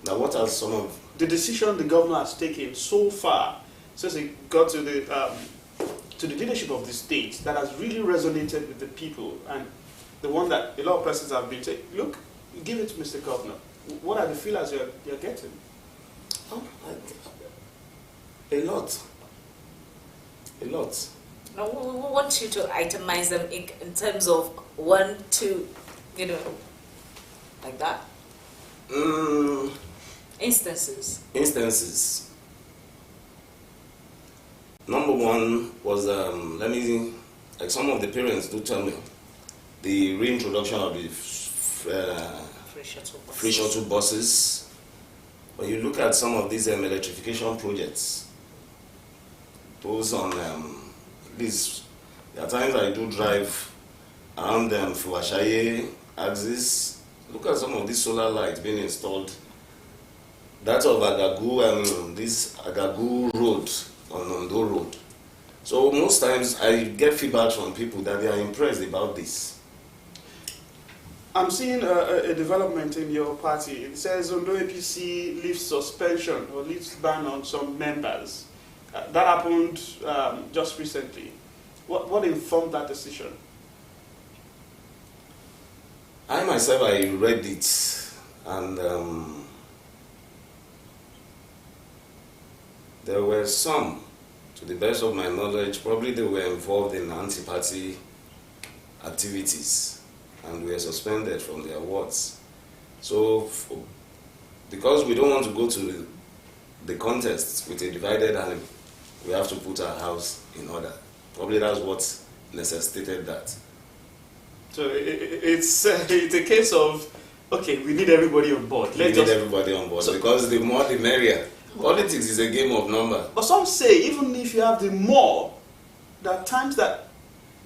Now what are some of... The decision the governor has taken so far since he got to the leadership of the state that has really resonated with the people, and the one that a lot of persons have been saying, look, give it to Mr. Governor. What are the feelers you're getting? Oh, a lot. A lot. Now, we want you to itemize them in terms of 1, 2, like that. Instances. Number one was, like some of the parents do tell me, the reintroduction of the free shuttle buses. When you look at some of these electrification projects, those on these, there are times I do drive around Fuashaye axis. Look at some of these solar lights being installed. That of Agagu, this Agagu road, on Ondo Road. So most times I get feedback from people that they are impressed about this. I'm seeing a development in your party. It says Ondo APC lifts suspension or lifts ban on some members. That happened just recently. What informed that decision? I myself, I read it, and there were some, to the best of my knowledge, probably they were involved in anti-party activities. and were suspended from their wards. So, because we don't want to go to the contest with a divided army, we have to put our house in order. Probably that's what necessitated that. So it's a case of, okay, we need everybody on board. We need everybody on board, because the more the merrier. Politics is a game of number. But some say even if you have the more, there are times that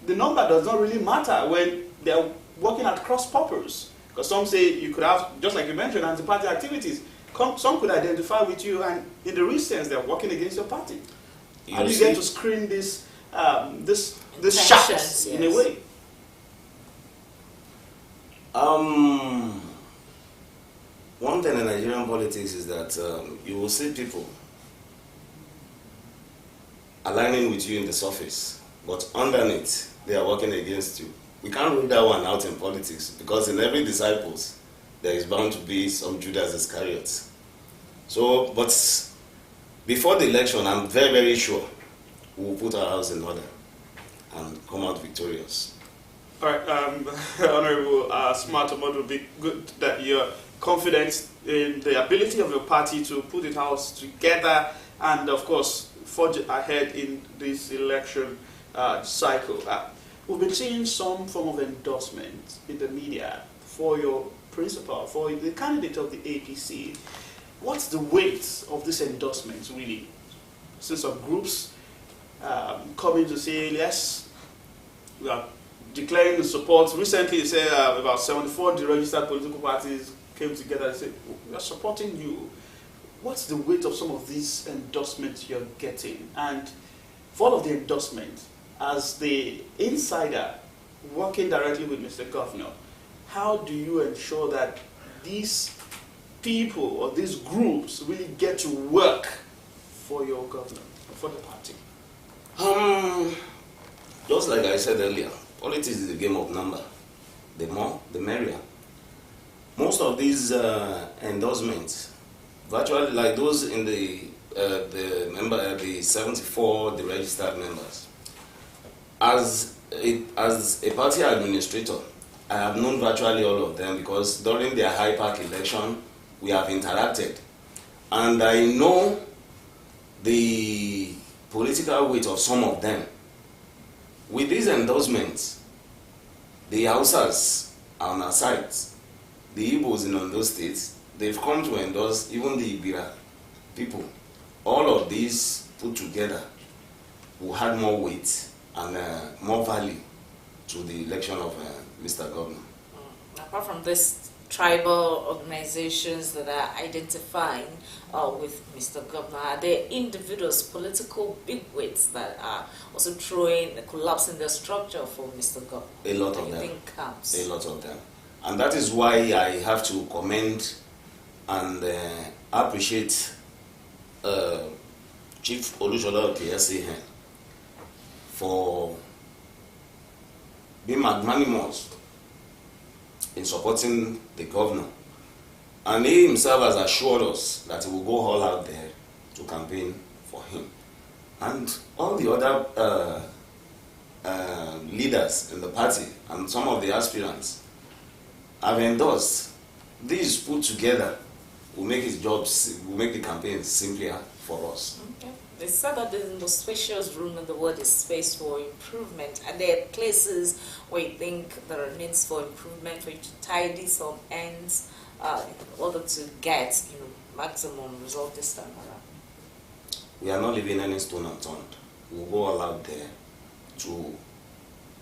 the number does not really matter when they are working at cross purpose. Because some say you could have, just like you mentioned, anti-party activities. Some could identify with you, and in the real sense, they are working against your party. How do you get to screen this shots in a way? One thing in Nigerian politics is that you will see people aligning with you in the surface, but underneath, they are working against you. We can't rule that one out in politics, because in every disciples, there is bound to be some Judas Iscariot. So, but before the election, I'm very, very sure we will put our house in order and come out victorious. All right, Honorable Smart Omod, would be good that you're confident in the ability of your party to put its house together and, of course, forge ahead in this election cycle. We've been seeing some form of endorsement in the media for your principal, for the candidate of the APC. What's the weight of this endorsement, really? Since some groups coming to say, yes, we are declaring the support. Recently, they said about 74 deregistered political parties came together and said, we are supporting you. What's the weight of some of these endorsements you're getting? And for all of the endorsement, as the insider working directly with Mr. Governor, how do you ensure that these people or these groups really get to work for your governor, for the party? Just like I said earlier, politics is a game of number. The more, the merrier. Most of these endorsements, virtually like those in the 74, the registered members. As a party administrator, I have known virtually all of them, because during their High Park election, we have interacted. And I know the political weight of some of them. With these endorsements, the Hausas are on our side. The Igbos in those states, they've come to endorse even the Ibira people. All of these put together will add more weight and more value to the election of Mr. Governor. Apart from this tribal organizations that are identifying with Mr. Governor, are there individuals, political bigwigs that are also collapsing the structure for Mr. Governor? A lot of them. Counts? A lot of them. And that is why I have to commend and appreciate Chief Olusola Okiesihen for being magnanimous in supporting the governor. And he himself has assured us that he will go all out there to campaign for him. And all the other leaders in the party and some of the aspirants have endorsed. These put together will make his jobs, will make the campaign simpler for us. Okay. They said that there's the most spacious room in the world is space for improvement, and there are places where you think there are needs for improvement, for you to tidy some ends in order to get maximum result this time around. We are not leaving any stone unturned. We'll go all out there to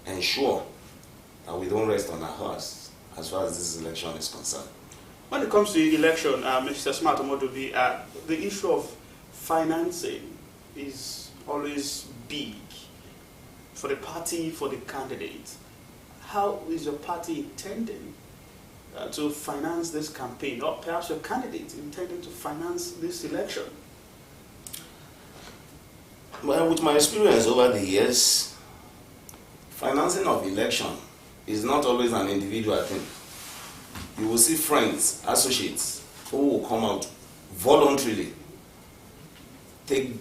ensure that we don't rest on our horse as far as this election is concerned. When it comes to the election, Mr. Smart Omodobi, the issue of financing is always big for the party, for the candidate. How is your party intending to finance this campaign, or perhaps your candidate intending to finance this election? Well, with my experience over the years, financing of election is not always an individual thing. You will see friends, associates, who will come out voluntarily, take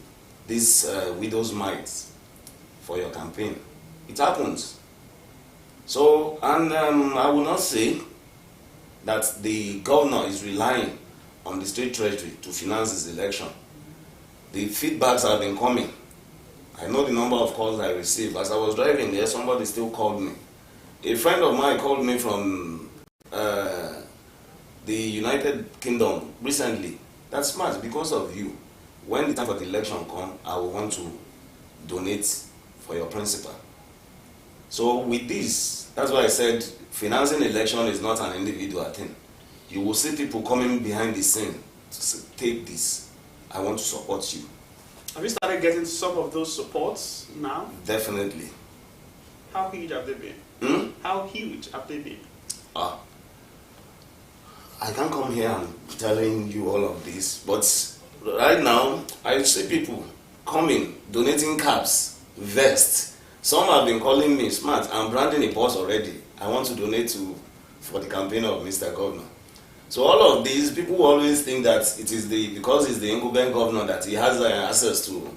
these widow's mites for your campaign. It happens. So, and I will not say that the governor is relying on the state treasury to finance his election. The feedbacks have been coming. I know the number of calls I received. As I was driving there, somebody still called me. A friend of mine called me from the United Kingdom recently. That's smart because of you. When the time for the election comes, I will want to donate for your principal. So with this, that's why I said financing election is not an individual thing. You will see people coming behind the scene to say, take this. I want to support you. Have you started getting some of those supports now? Definitely. How huge have they been? How huge have they been? I can't come here and telling you all of this, but right now I see people coming, donating caps, vests. Some have been calling me smart. I'm branding a boss already. I want to donate for the campaign of Mr. Governor. So all of these people always think that it is because he's the incumbent governor that he has access to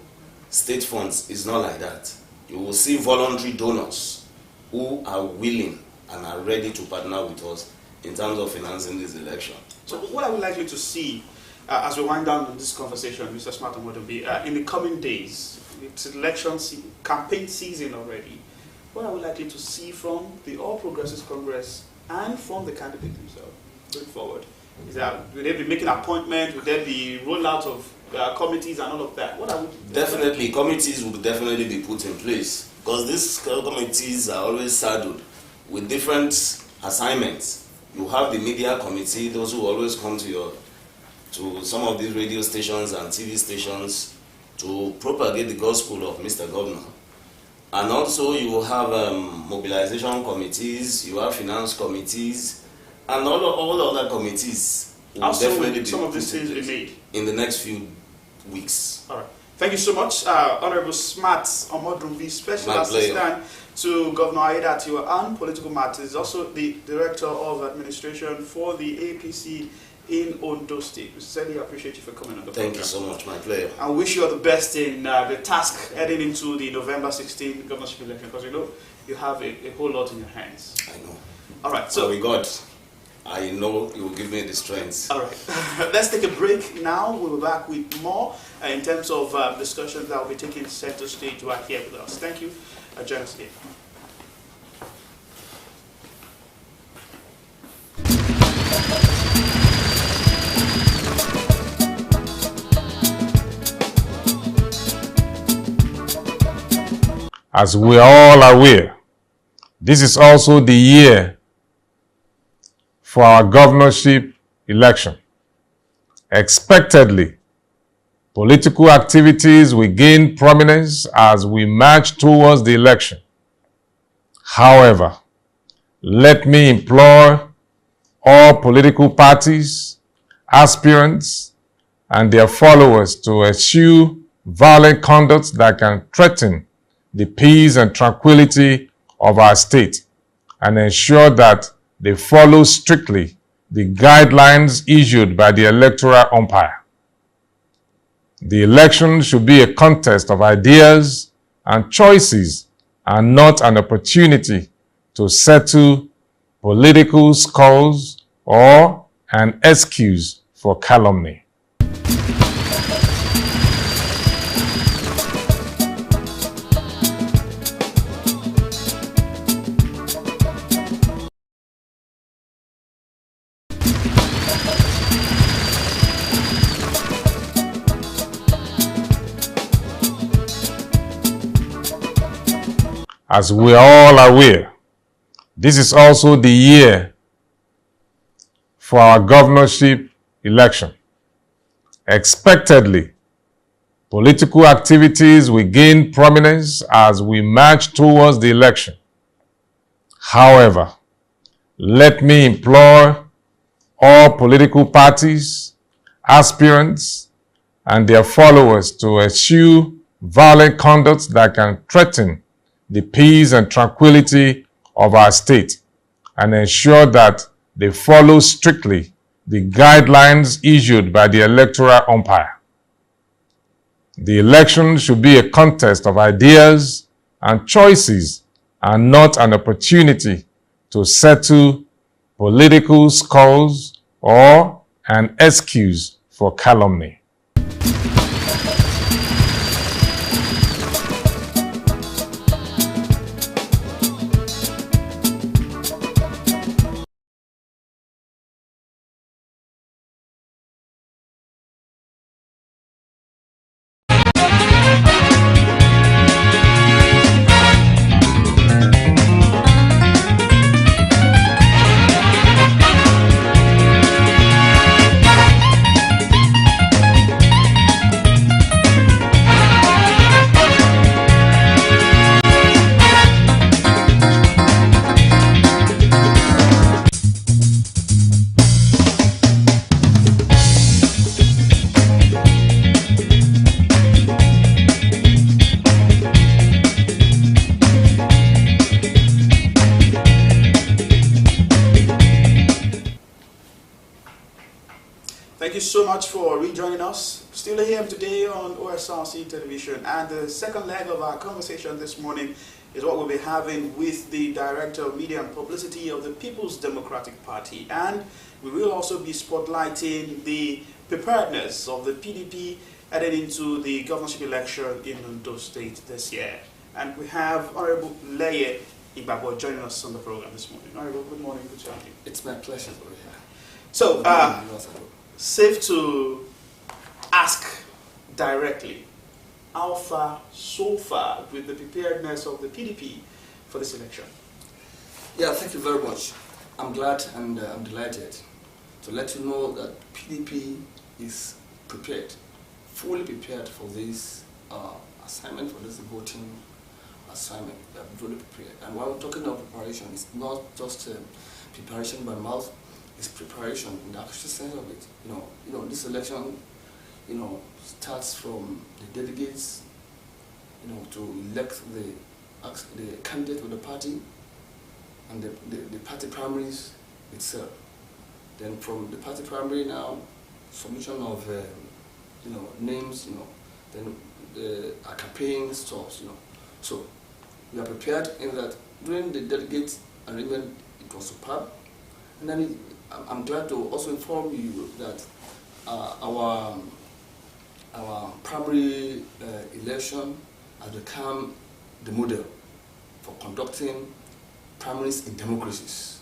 state funds. It's not like that. You will see voluntary donors who are willing and are ready to partner with us in terms of financing this election. So what are we likely to see as we wind down this conversation, Mr. Smart and Modobi, in the coming days? It's election campaign season already. What are we likely to see from the All Progressives Congress and from the candidate himself going forward? Will they be making appointments? Will there be rollout of committees and all of that? What are we Definitely, committees will definitely be put in place because these committees are always saddled with different assignments. You have the media committee, those who always come to some of these radio stations and TV stations to propagate the gospel of Mr. Governor. And also you have mobilization committees, you have finance committees, and all other committees will also definitely some be of these things be made in the next few weeks. All right. Thank you so much, Honorable Smart Omodunvi, Special Assistant to Governor Aiyedatiwa on political matters, also the Director of Administration for the APC in Ondo State. We sincerely appreciate you for coming on the program. Thank you so much, my player. I wish you all the best in the task heading into the November 16 governorship election, because you have a whole lot in your hands. I know. All right. So with God, I know you will give me the strength. All right. Let's take a break now. We'll be back with more in terms of discussions that will be taking center stage right here with us. Thank you. Join us again. As we are all aware, this is also the year for our governorship election. Expectedly, political activities will gain prominence as we march towards the election. However, let me implore all political parties, aspirants, and their followers to eschew violent conduct that can threaten the peace and tranquility of our state and ensure that they follow strictly the guidelines issued by the electoral umpire. The election should be a contest of ideas and choices and not an opportunity to settle political scores or an excuse for calumny. As we are all aware, this is also the year for our governorship election. Expectedly, political activities will gain prominence as we march towards the election. However, let me implore all political parties, aspirants, and their followers to eschew violent conduct that can threaten the peace and tranquility of our state and ensure that they follow strictly the guidelines issued by the electoral umpire. The election should be a contest of ideas and choices and not an opportunity to settle political scores or an excuse for calumny. Thank you so much for rejoining us. Still here today on Osrc television, and the second leg of our conversation this morning is what we'll be having with the Director of Media and Publicity of the People's Democratic Party, and we will also be spotlighting the preparedness of the PDP heading into the governorship election in Ondo State this year. And we have Honorable Leye Igbagbo joining us on the program this morning. Honorable, good morning, good to have you. It's my pleasure to be here. So, safe to ask directly, how far so far with the preparedness of the PDP for this election? Yeah, thank you very much. I'm glad and I'm delighted to let you know that PDP is prepared, fully prepared for this assignment, for this voting assignment. We are fully prepared. And when we're talking about preparation, it's not just preparation by mouth. It's preparation in the actual sense of it. You know, this election, starts from the delegates, to elect the candidate of the party, and the party primaries itself. Then from the party primary now, submission of names, then the campaign stops, So we are prepared in that during the delegate arrangement, it was superb. And then I'm glad to also inform you that our primary election has become the model for conducting primaries in democracies.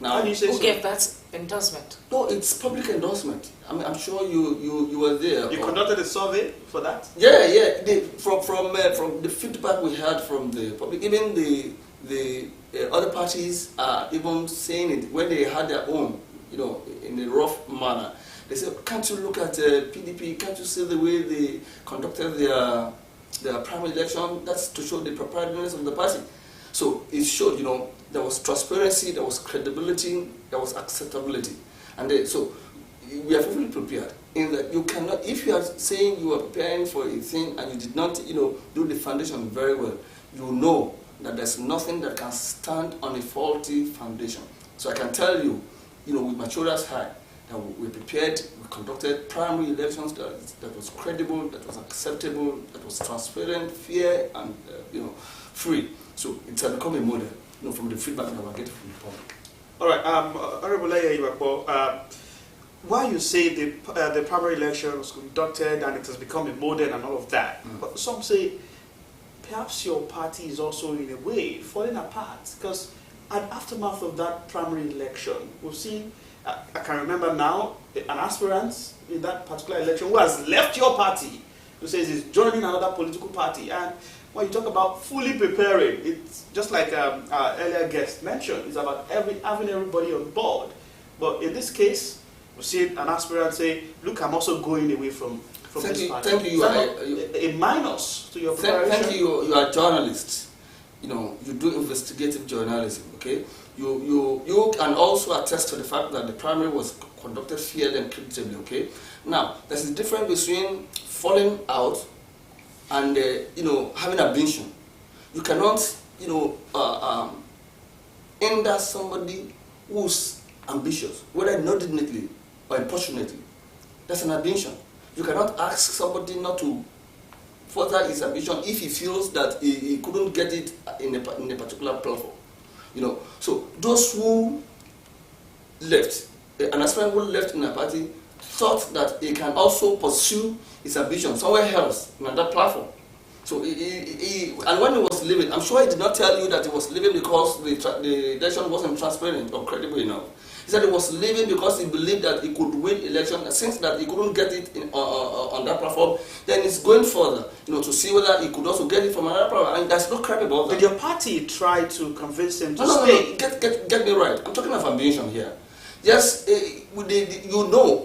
Now, Who gave that endorsement? No, it's public endorsement. I mean, I'm sure you were there. You conducted a survey for that? Yeah. From the feedback we had from the public, even the other parties are even saying it when they had their own, in a rough manner. They said, can't you look at PDP? Can't you see the way they conducted their primary election? That's to show the preparedness of the party. So it showed, there was transparency, there was credibility, there was acceptability. And so we are fully prepared in that you cannot, if you are saying you are preparing for a thing and you did not, do the foundation very well, you know that there's nothing that can stand on a faulty foundation. So I can tell you, with my shoulders high, that we prepared, we conducted primary elections that was credible, that was acceptable, that was transparent, fair, and free. So it has become a model, from the feedback that we're getting from the public. All right, Honorable Leye Igbagbo, why you say the primary election was conducted and it has become a model and all of that, but some say perhaps your party is also in a way falling apart, because at aftermath of that primary election, we've seen, I can remember now, an aspirant in that particular election who has left your party, who says he's joining another political party. And when you talk about fully preparing, it's just like our earlier guest mentioned, it's about having everybody on board. But in this case, we've seen an aspirant say, look, I'm also going away from this party. Thank you. A minus to your preparation? Thank you. You are a journalist. You do investigative journalism, okay? You can also attest to the fact that the primary was conducted fairly and creditably, okay? Now, there's a difference between falling out and, having ambition. You cannot, hinder somebody who's ambitious, whether inordinately or importunately. That's an ambition. You cannot ask somebody not to further his ambition if he feels that he couldn't get it in a particular platform. So those who left, an aspirant who left in a party, thought that he can also pursue his ambition somewhere else in another platform. So and when he was leaving, I'm sure he did not tell you that he was leaving because the election wasn't transparent or credible enough. He said he was leaving because he believed that he could win election, and since that he couldn't get it on that platform, then he's going further, to see whether he could also get it from another platform. And that's no crap about that. Did your party try to convince him to stay? No. Get me right. I'm talking of ambition here. Yes,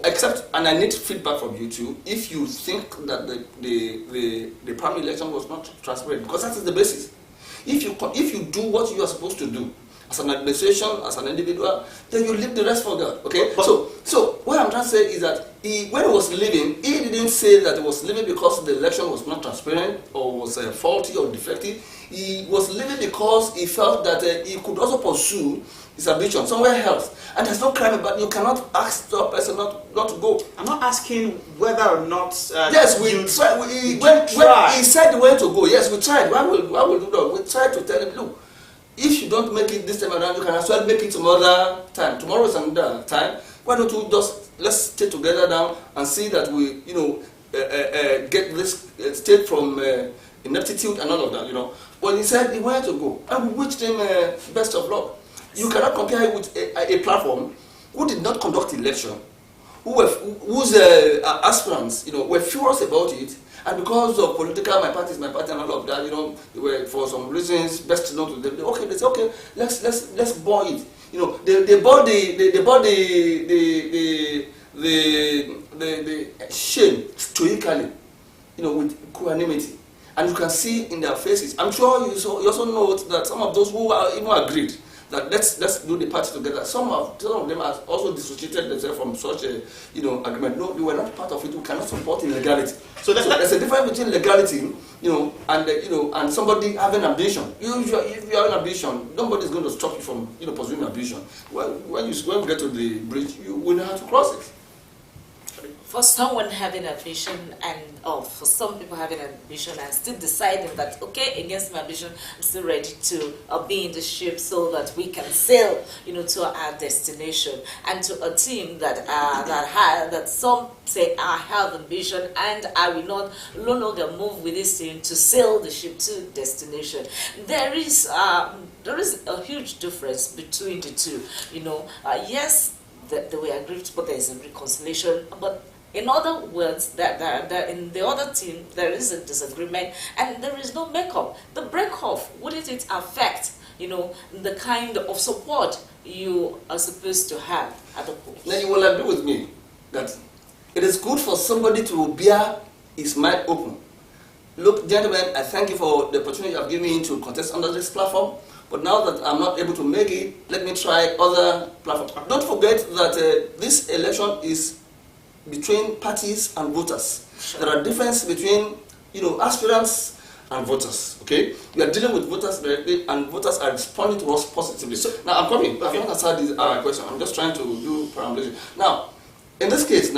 except, and I need feedback from you too, if you think that the primary election was not transparent, because that is the basis. If you do what you are supposed to do, as an administration, as an individual, then you leave the rest for God. Okay? So what I'm trying to say is that when he was leaving, he didn't say that he was leaving because the election was not transparent or was faulty or defective. He was leaving because he felt that he could also pursue his ambition somewhere else. And there's no crime about it. You cannot ask the person not to go. I'm not asking whether or not. Yes, we tried. When he said he wanted to go, yes, we tried. Why will do that? We tried to tell him, look, if you don't make it this time around, you can as well make it some other time. Tomorrow is another time. Why don't we let's stay together now and see that we, get this state from ineptitude and all of that, Well, he said he wanted to go, and we wished him best of luck. You cannot compare it with a platform who did not conduct election, whose aspirants, were furious about it, and because of political, my party is my party, and all of that, they were, for some reasons best known to them. They say, okay, let's bore it. They bore the shame stoically, with equanimity. And you can see in their faces. I'm sure you also note that some of those who are even agreed that let's do the party together. Some of them have also dissociated themselves from such a agreement. No, they were not part of it. We cannot support illegality. So there's a difference between legality, and somebody having ambition. If you have an ambition, nobody is going to stop you from pursuing ambition. When we get to the bridge, you will have to cross it. For someone having a vision for some people having a vision and still deciding that, okay, against my vision, I'm still ready to be in the ship so that we can sail, to our destination. And to a team that some say, I have a vision and I will no longer move with this team to sail the ship to destination. There is a huge difference between the two. Yes, they were aggrieved, but there is a reconciliation. But in other words, that in the other team, there is a disagreement and there is no makeup. The break-off, wouldn't it affect, the kind of support you are supposed to have at the post? Now you will agree with me that it is good for somebody to bear his mind open. Look, gentlemen, I thank you for the opportunity you have given me to contest under this platform. But now that I'm not able to make it, let me try other platforms. Don't forget that this election is between parties and voters. Sure. There are differences between, aspirants and voters. Okay, we are dealing with voters directly, and voters are responding to us positively. So now I'm coming. Okay. I've not answered this question. I'm just trying to do perambulation. Now, in this case,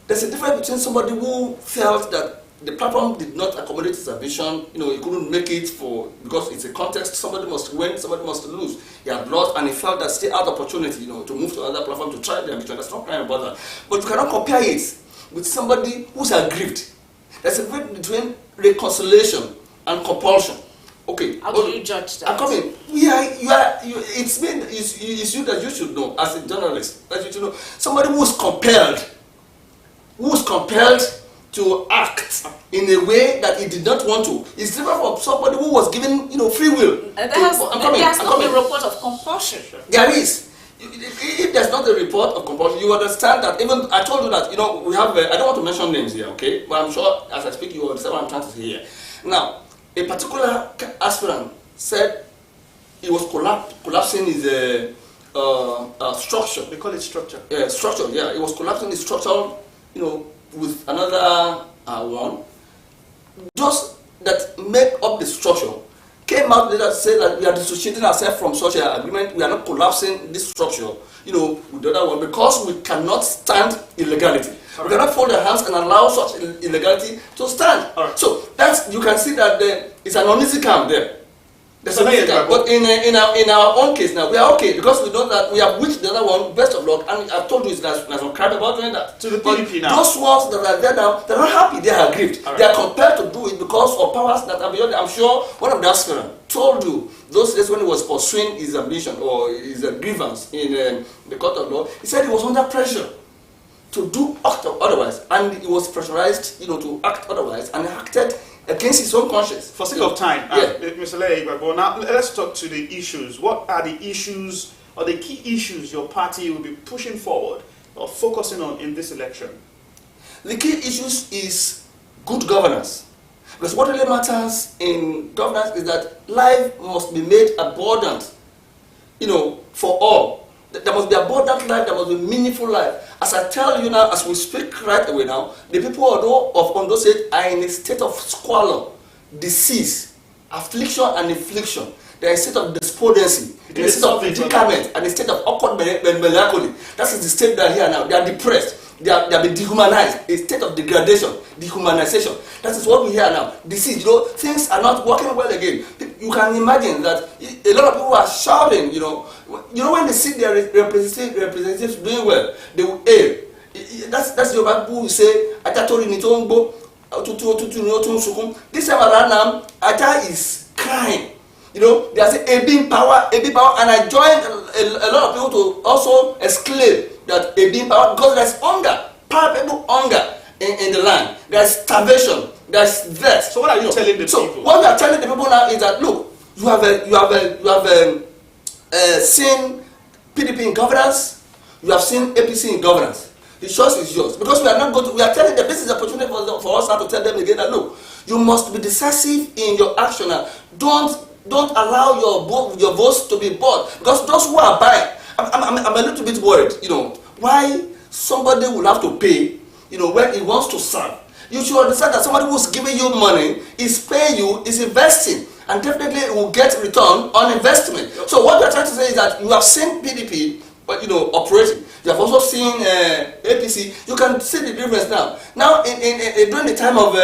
there's a difference between somebody who felt that the platform did not accommodate his ambition. He couldn't make it because it's a contest. Somebody must win, somebody must lose. He had lost, and he felt that still had opportunity, to move to another platform to try the ambition. That's not crying about that. But you cannot compare it with somebody who's aggrieved. There's a difference between reconciliation and compulsion. Okay. How do you judge that? I'm coming. It's you that you should know as a journalist. That you should know somebody who's compelled to act in a way that he did not want to. It's different from somebody who was given, free will. There has not been a report of compulsion. There is. If there's not a report of compulsion, you understand that even, I told you that, we have, I don't want to mention names here, okay? But I'm sure as I speak, you understand what I'm trying to say here. Now, a particular aspirant said he was collapsing his structure. They call it structure. Yeah, structure, yeah. It was collapsing his structure, with another one. Those that make up the structure came out later to say that we are dissociating ourselves from such an agreement. We are not collapsing this structure, with the other one, because we cannot stand illegality. We cannot fold our hands and allow such illegality to stand. So you can see that it's an uneasy camp there. There's an uneasy camp. But in our own case now, we are okay because we know that we have reached the other one. Best of luck, and I've told you there's no crime about doing that. To the PDP now. Those ones that are there now, they're not happy. They are aggrieved. They are compelled to do it because of powers that are beyond. I'm sure one of the aspirants told you those days when he was pursuing his ambition or his grievance in the court of law. He said he was under pressure to do act otherwise, and he was pressurized, to act otherwise, and he acted against his own conscience. For sake of time, Mr. Leigbo, now let's talk to the issues. What are the issues or the key issues your party will be pushing forward or focusing on in this election? The key issues is good governance. Because what really matters in governance is that life must be made abundant, for all. There must be abundant life, there must be meaningful life. As I tell you now, as we speak right away now, the people of Ondo State are in a state of squalor, disease, affliction and infliction. They are in a state of despondency, in a state of predicament, and a state of awkward melancholy. That is the state they are here now. They are depressed. They have been dehumanized, a state of degradation, dehumanization. That is what we hear now. Disease, things are not working well again. You can imagine that a lot of people are shouting, when they see their representatives doing well, they will ail. That's the people who say, this time around now, Ata is crying. There's a big power, and I joined a lot of people to also exclaim that a big power, because there's hunger, palpable hunger in the land. There's starvation, there's death. So what are you telling the people? So what we are telling the people now is that, look, you have seen PDP in governance, you have seen APC in governance. The choice is yours, because we are not going to. We are telling them this is an opportunity for us now to tell them again that, look, you must be decisive in your action now. Don't allow your votes to be bought, because those who are buying, I'm a little bit worried. Why somebody will have to pay, when he wants to serve. You should understand that somebody who's giving you money is paying you, is investing, and definitely will get return on investment. So what we are trying to say is that you have seen PDP, operating. You have also seen APC. You can see the difference now. Now, during the time of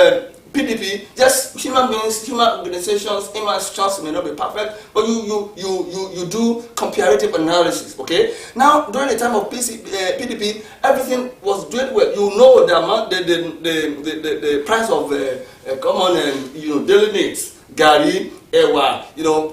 PDP, just human beings, human organizations, human structures may not be perfect, but you do comparative analysis, okay? Now, during the time of PDP, everything was doing well. The amount, the price of common, daily needs, gari, ewa,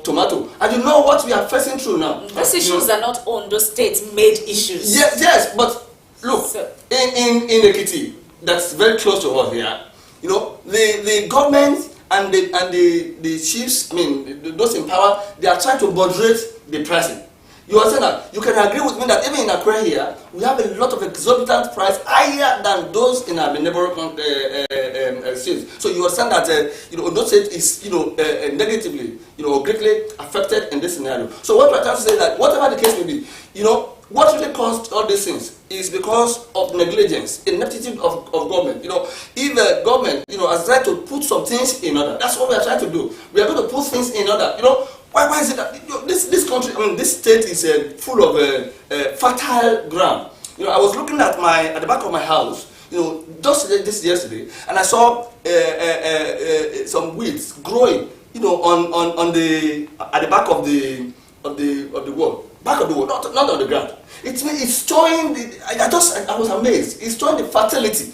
tomato, and you know what we are facing through now. Those issues are not Ondo State-made issues. Yes, but look, in Ekiti, that's very close to us here. The government and the chiefs, those in power, they are trying to moderate the pricing. You understand that? You can agree with me that even in Accra here, we have a lot of exorbitant price higher than those in our neighboring states. So you understand that Ondo State is negatively, greatly affected in this scenario. So what we're trying to say is that whatever the case may be, what really caused all these things is because of negligence, ineptitude of government. If the government, has tried to put some things in order, that's what we are trying to do. We are going to put things in order. Why is it that this country, this state is full of fertile ground. I was looking at the back of my house, just this yesterday, and I saw some weeds growing, at the back of the wall. Back of the wall, not on the ground. It's showing I was amazed. It's showing the fertility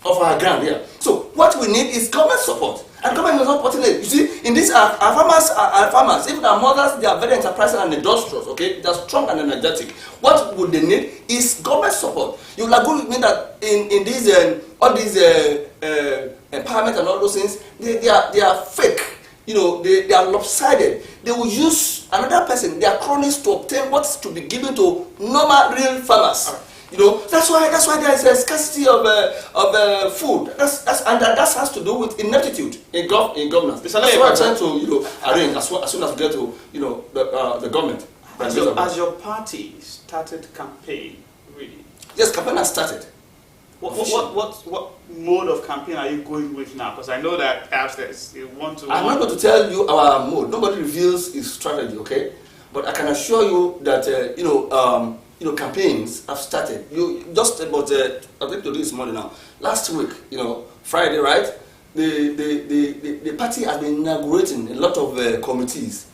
of our ground here. So what we need is government support. And government is not supporting it. You see, in this our farmers, even our mothers, they are very enterprising and industrious, okay? They are strong and energetic. What would they need is government support. You will agree with me that in these all these empowerment and all those things, they are fake. They are lopsided. They will use another person, their cronies, to obtain what's to be given to normal, real farmers. That's why there is a scarcity of food. That has to do with ineptitude in governance. That's what I'm trying to arrange as soon as we get to the government. Has your party started campaign really? Yes, campaign has started. What mode of campaign are you going with now? Because I know that perhaps you want to. I'm not going to tell you our mode. Nobody reveals his strategy, okay? But I can assure you that campaigns have started. You just about I think to this morning now. Last week, Friday, right? The party has been inaugurating a lot of committees,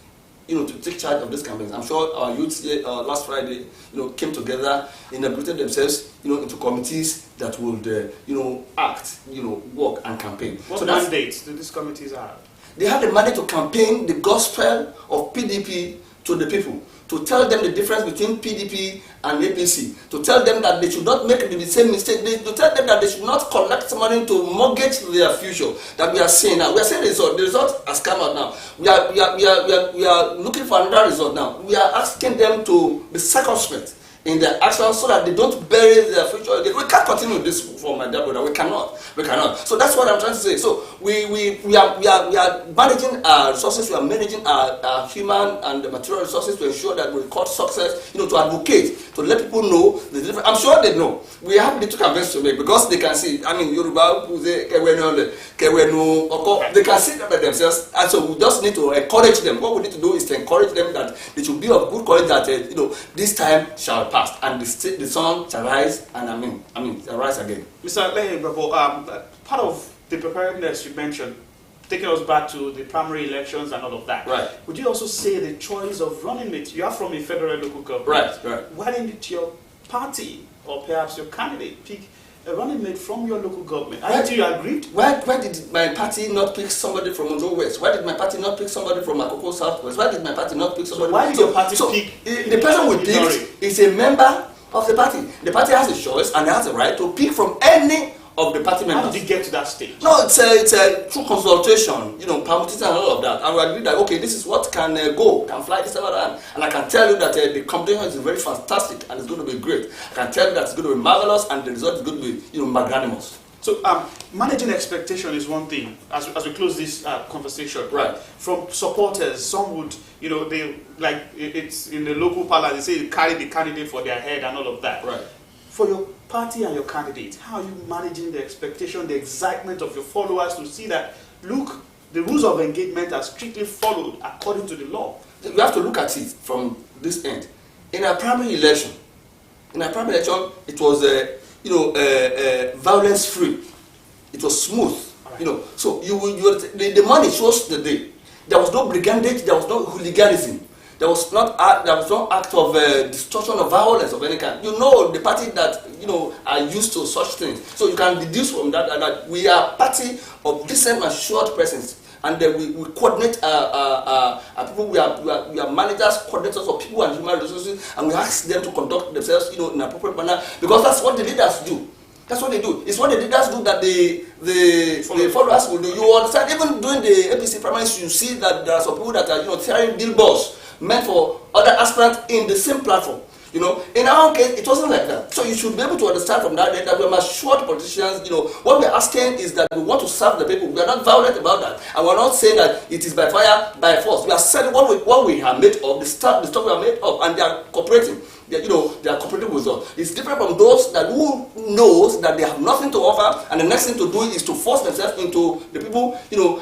to take charge of these campaigns. I'm sure our youths last Friday, came together, inaugurated themselves, into committees that would, act, work and campaign. What mandates do these committees have? They have the mandate to campaign the gospel of PDP to the people, to tell them the difference between PDP and APC, to tell them that they should not make the same mistake, to tell them that they should not collect money to mortgage their future. That we are seeing now. We are seeing the result has come out now. We are looking for another result now. We are asking them to be circumspect in their actions so that they don't bury their future again. We can't continue this for my dear brother. We cannot. So that's what I'm trying to say. So we are managing our resources. We are managing our human and material resources to ensure that we record success. To advocate, to let people know the difference. I'm sure they know. We have little campaigns to make because they can see. I mean, Yoruba, they can see them by themselves, and so we just need to encourage them. What we need to do is to encourage them that they should be of good courage. That this time shall pass, and the sun shall rise, and I mean, rise again. Mr. Lehi, part of the preparedness you mentioned, taking us back to the primary elections and all of that. Right. Would you also say the choice of running mate? You are from a federal local government. Right. Why didn't your party or perhaps your candidate pick a running mate from your local government? Are you agreed? Why did my party not pick somebody from Ondo West? Why did my party not pick somebody from Akoko Southwest? Why did my party not pick somebody? So why did your party pick? The person we picked is a member of the party. The party has a choice and has a right to pick from any of the party members. How did you get to that stage? No, it's a true consultation, permutation and all of that. And we agreed that, okay, this is what can can fly this time. And I can tell you that the competition is very fantastic and it's going to be great. I can tell you that it's going to be marvelous and the result is going to be, magnanimous. So managing expectation is one thing. As we close this conversation, right? From supporters, some would, they like it's in the local parlor. They say carry the candidate for their head and all of that. Right. For your party and your candidate, how are you managing the expectation, the excitement of your followers to see that, look, the rules of engagement are strictly followed according to the law? You have to look at it from this end. In a primary election, it was violence free. It was smooth. Right. So the money shows the day. There was no brigandage. There was no hooliganism. There was no act of distortion of violence of any kind. The party that are used to such things. So you can deduce from that we are a party of decent, assured presence, and we coordinate our people. We are managers, coordinators of people and human resources, and we ask them to conduct themselves in an appropriate manner because that's what the leaders do. That's what they do. It's what the leaders do that the followers will do. You understand? Even during the APC primaries, you see that there are some people that are tearing billboards meant for other aspirants in the same platform. In our case, it wasn't like that. So you should be able to understand from that that we're assured politicians. What we're asking is that we want to serve the people. We are not violent about that, and we're not saying that it is by fire, by force. We are saying what we are made of, the stuff we are made of, and they are cooperating. They are cooperating with us. It's different from those who knows that they have nothing to offer, and the next thing to do is to force themselves into the people,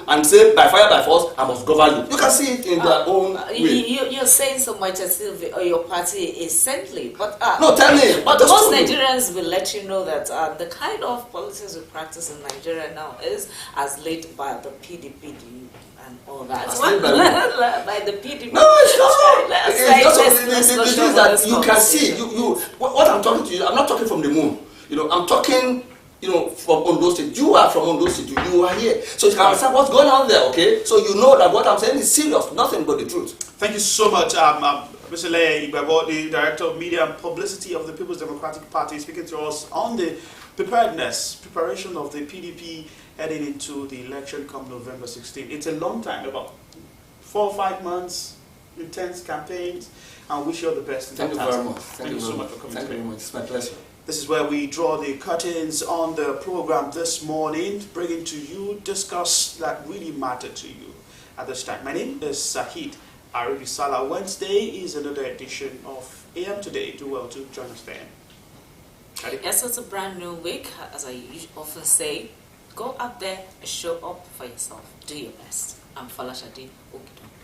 and say by fire, by force, I must govern you. You can see it in their own way. You're saying so much as if your party is saintly, but no, tell me. But most Nigerians will let you know that the kind of politics we practice in Nigeria now is as laid by the PDP. And all that. By the PDP. No, it's not. The things that you can see. What I'm talking to you, I'm not talking from the moon. I'm talking, from Ondo State. You are from Ondo State. You are here. So you can understand what's going on there, okay? So you know that what I'm saying is serious, nothing but the truth. Thank you so much, Mr. Lehi Igbagbo, the Director of Media and Publicity of the People's Democratic Party, speaking to us on the preparation of the PDP heading into the election come November 16. It's a long time, about 4 or 5 months, intense campaigns, and wish you all the best. Thank you very much. Thank you so much for coming today. Thank you very much. It's my pleasure. This is where we draw the curtains on the program this morning, bringing to you discuss that really matter to you at this time. My name is Sahid Aribisala. Wednesday is another edition of AM Today. Do well to join us then. Yes, it's a brand new week. As I often say, go out there and show up for yourself. Do your best. I'm Falashadi Okidon.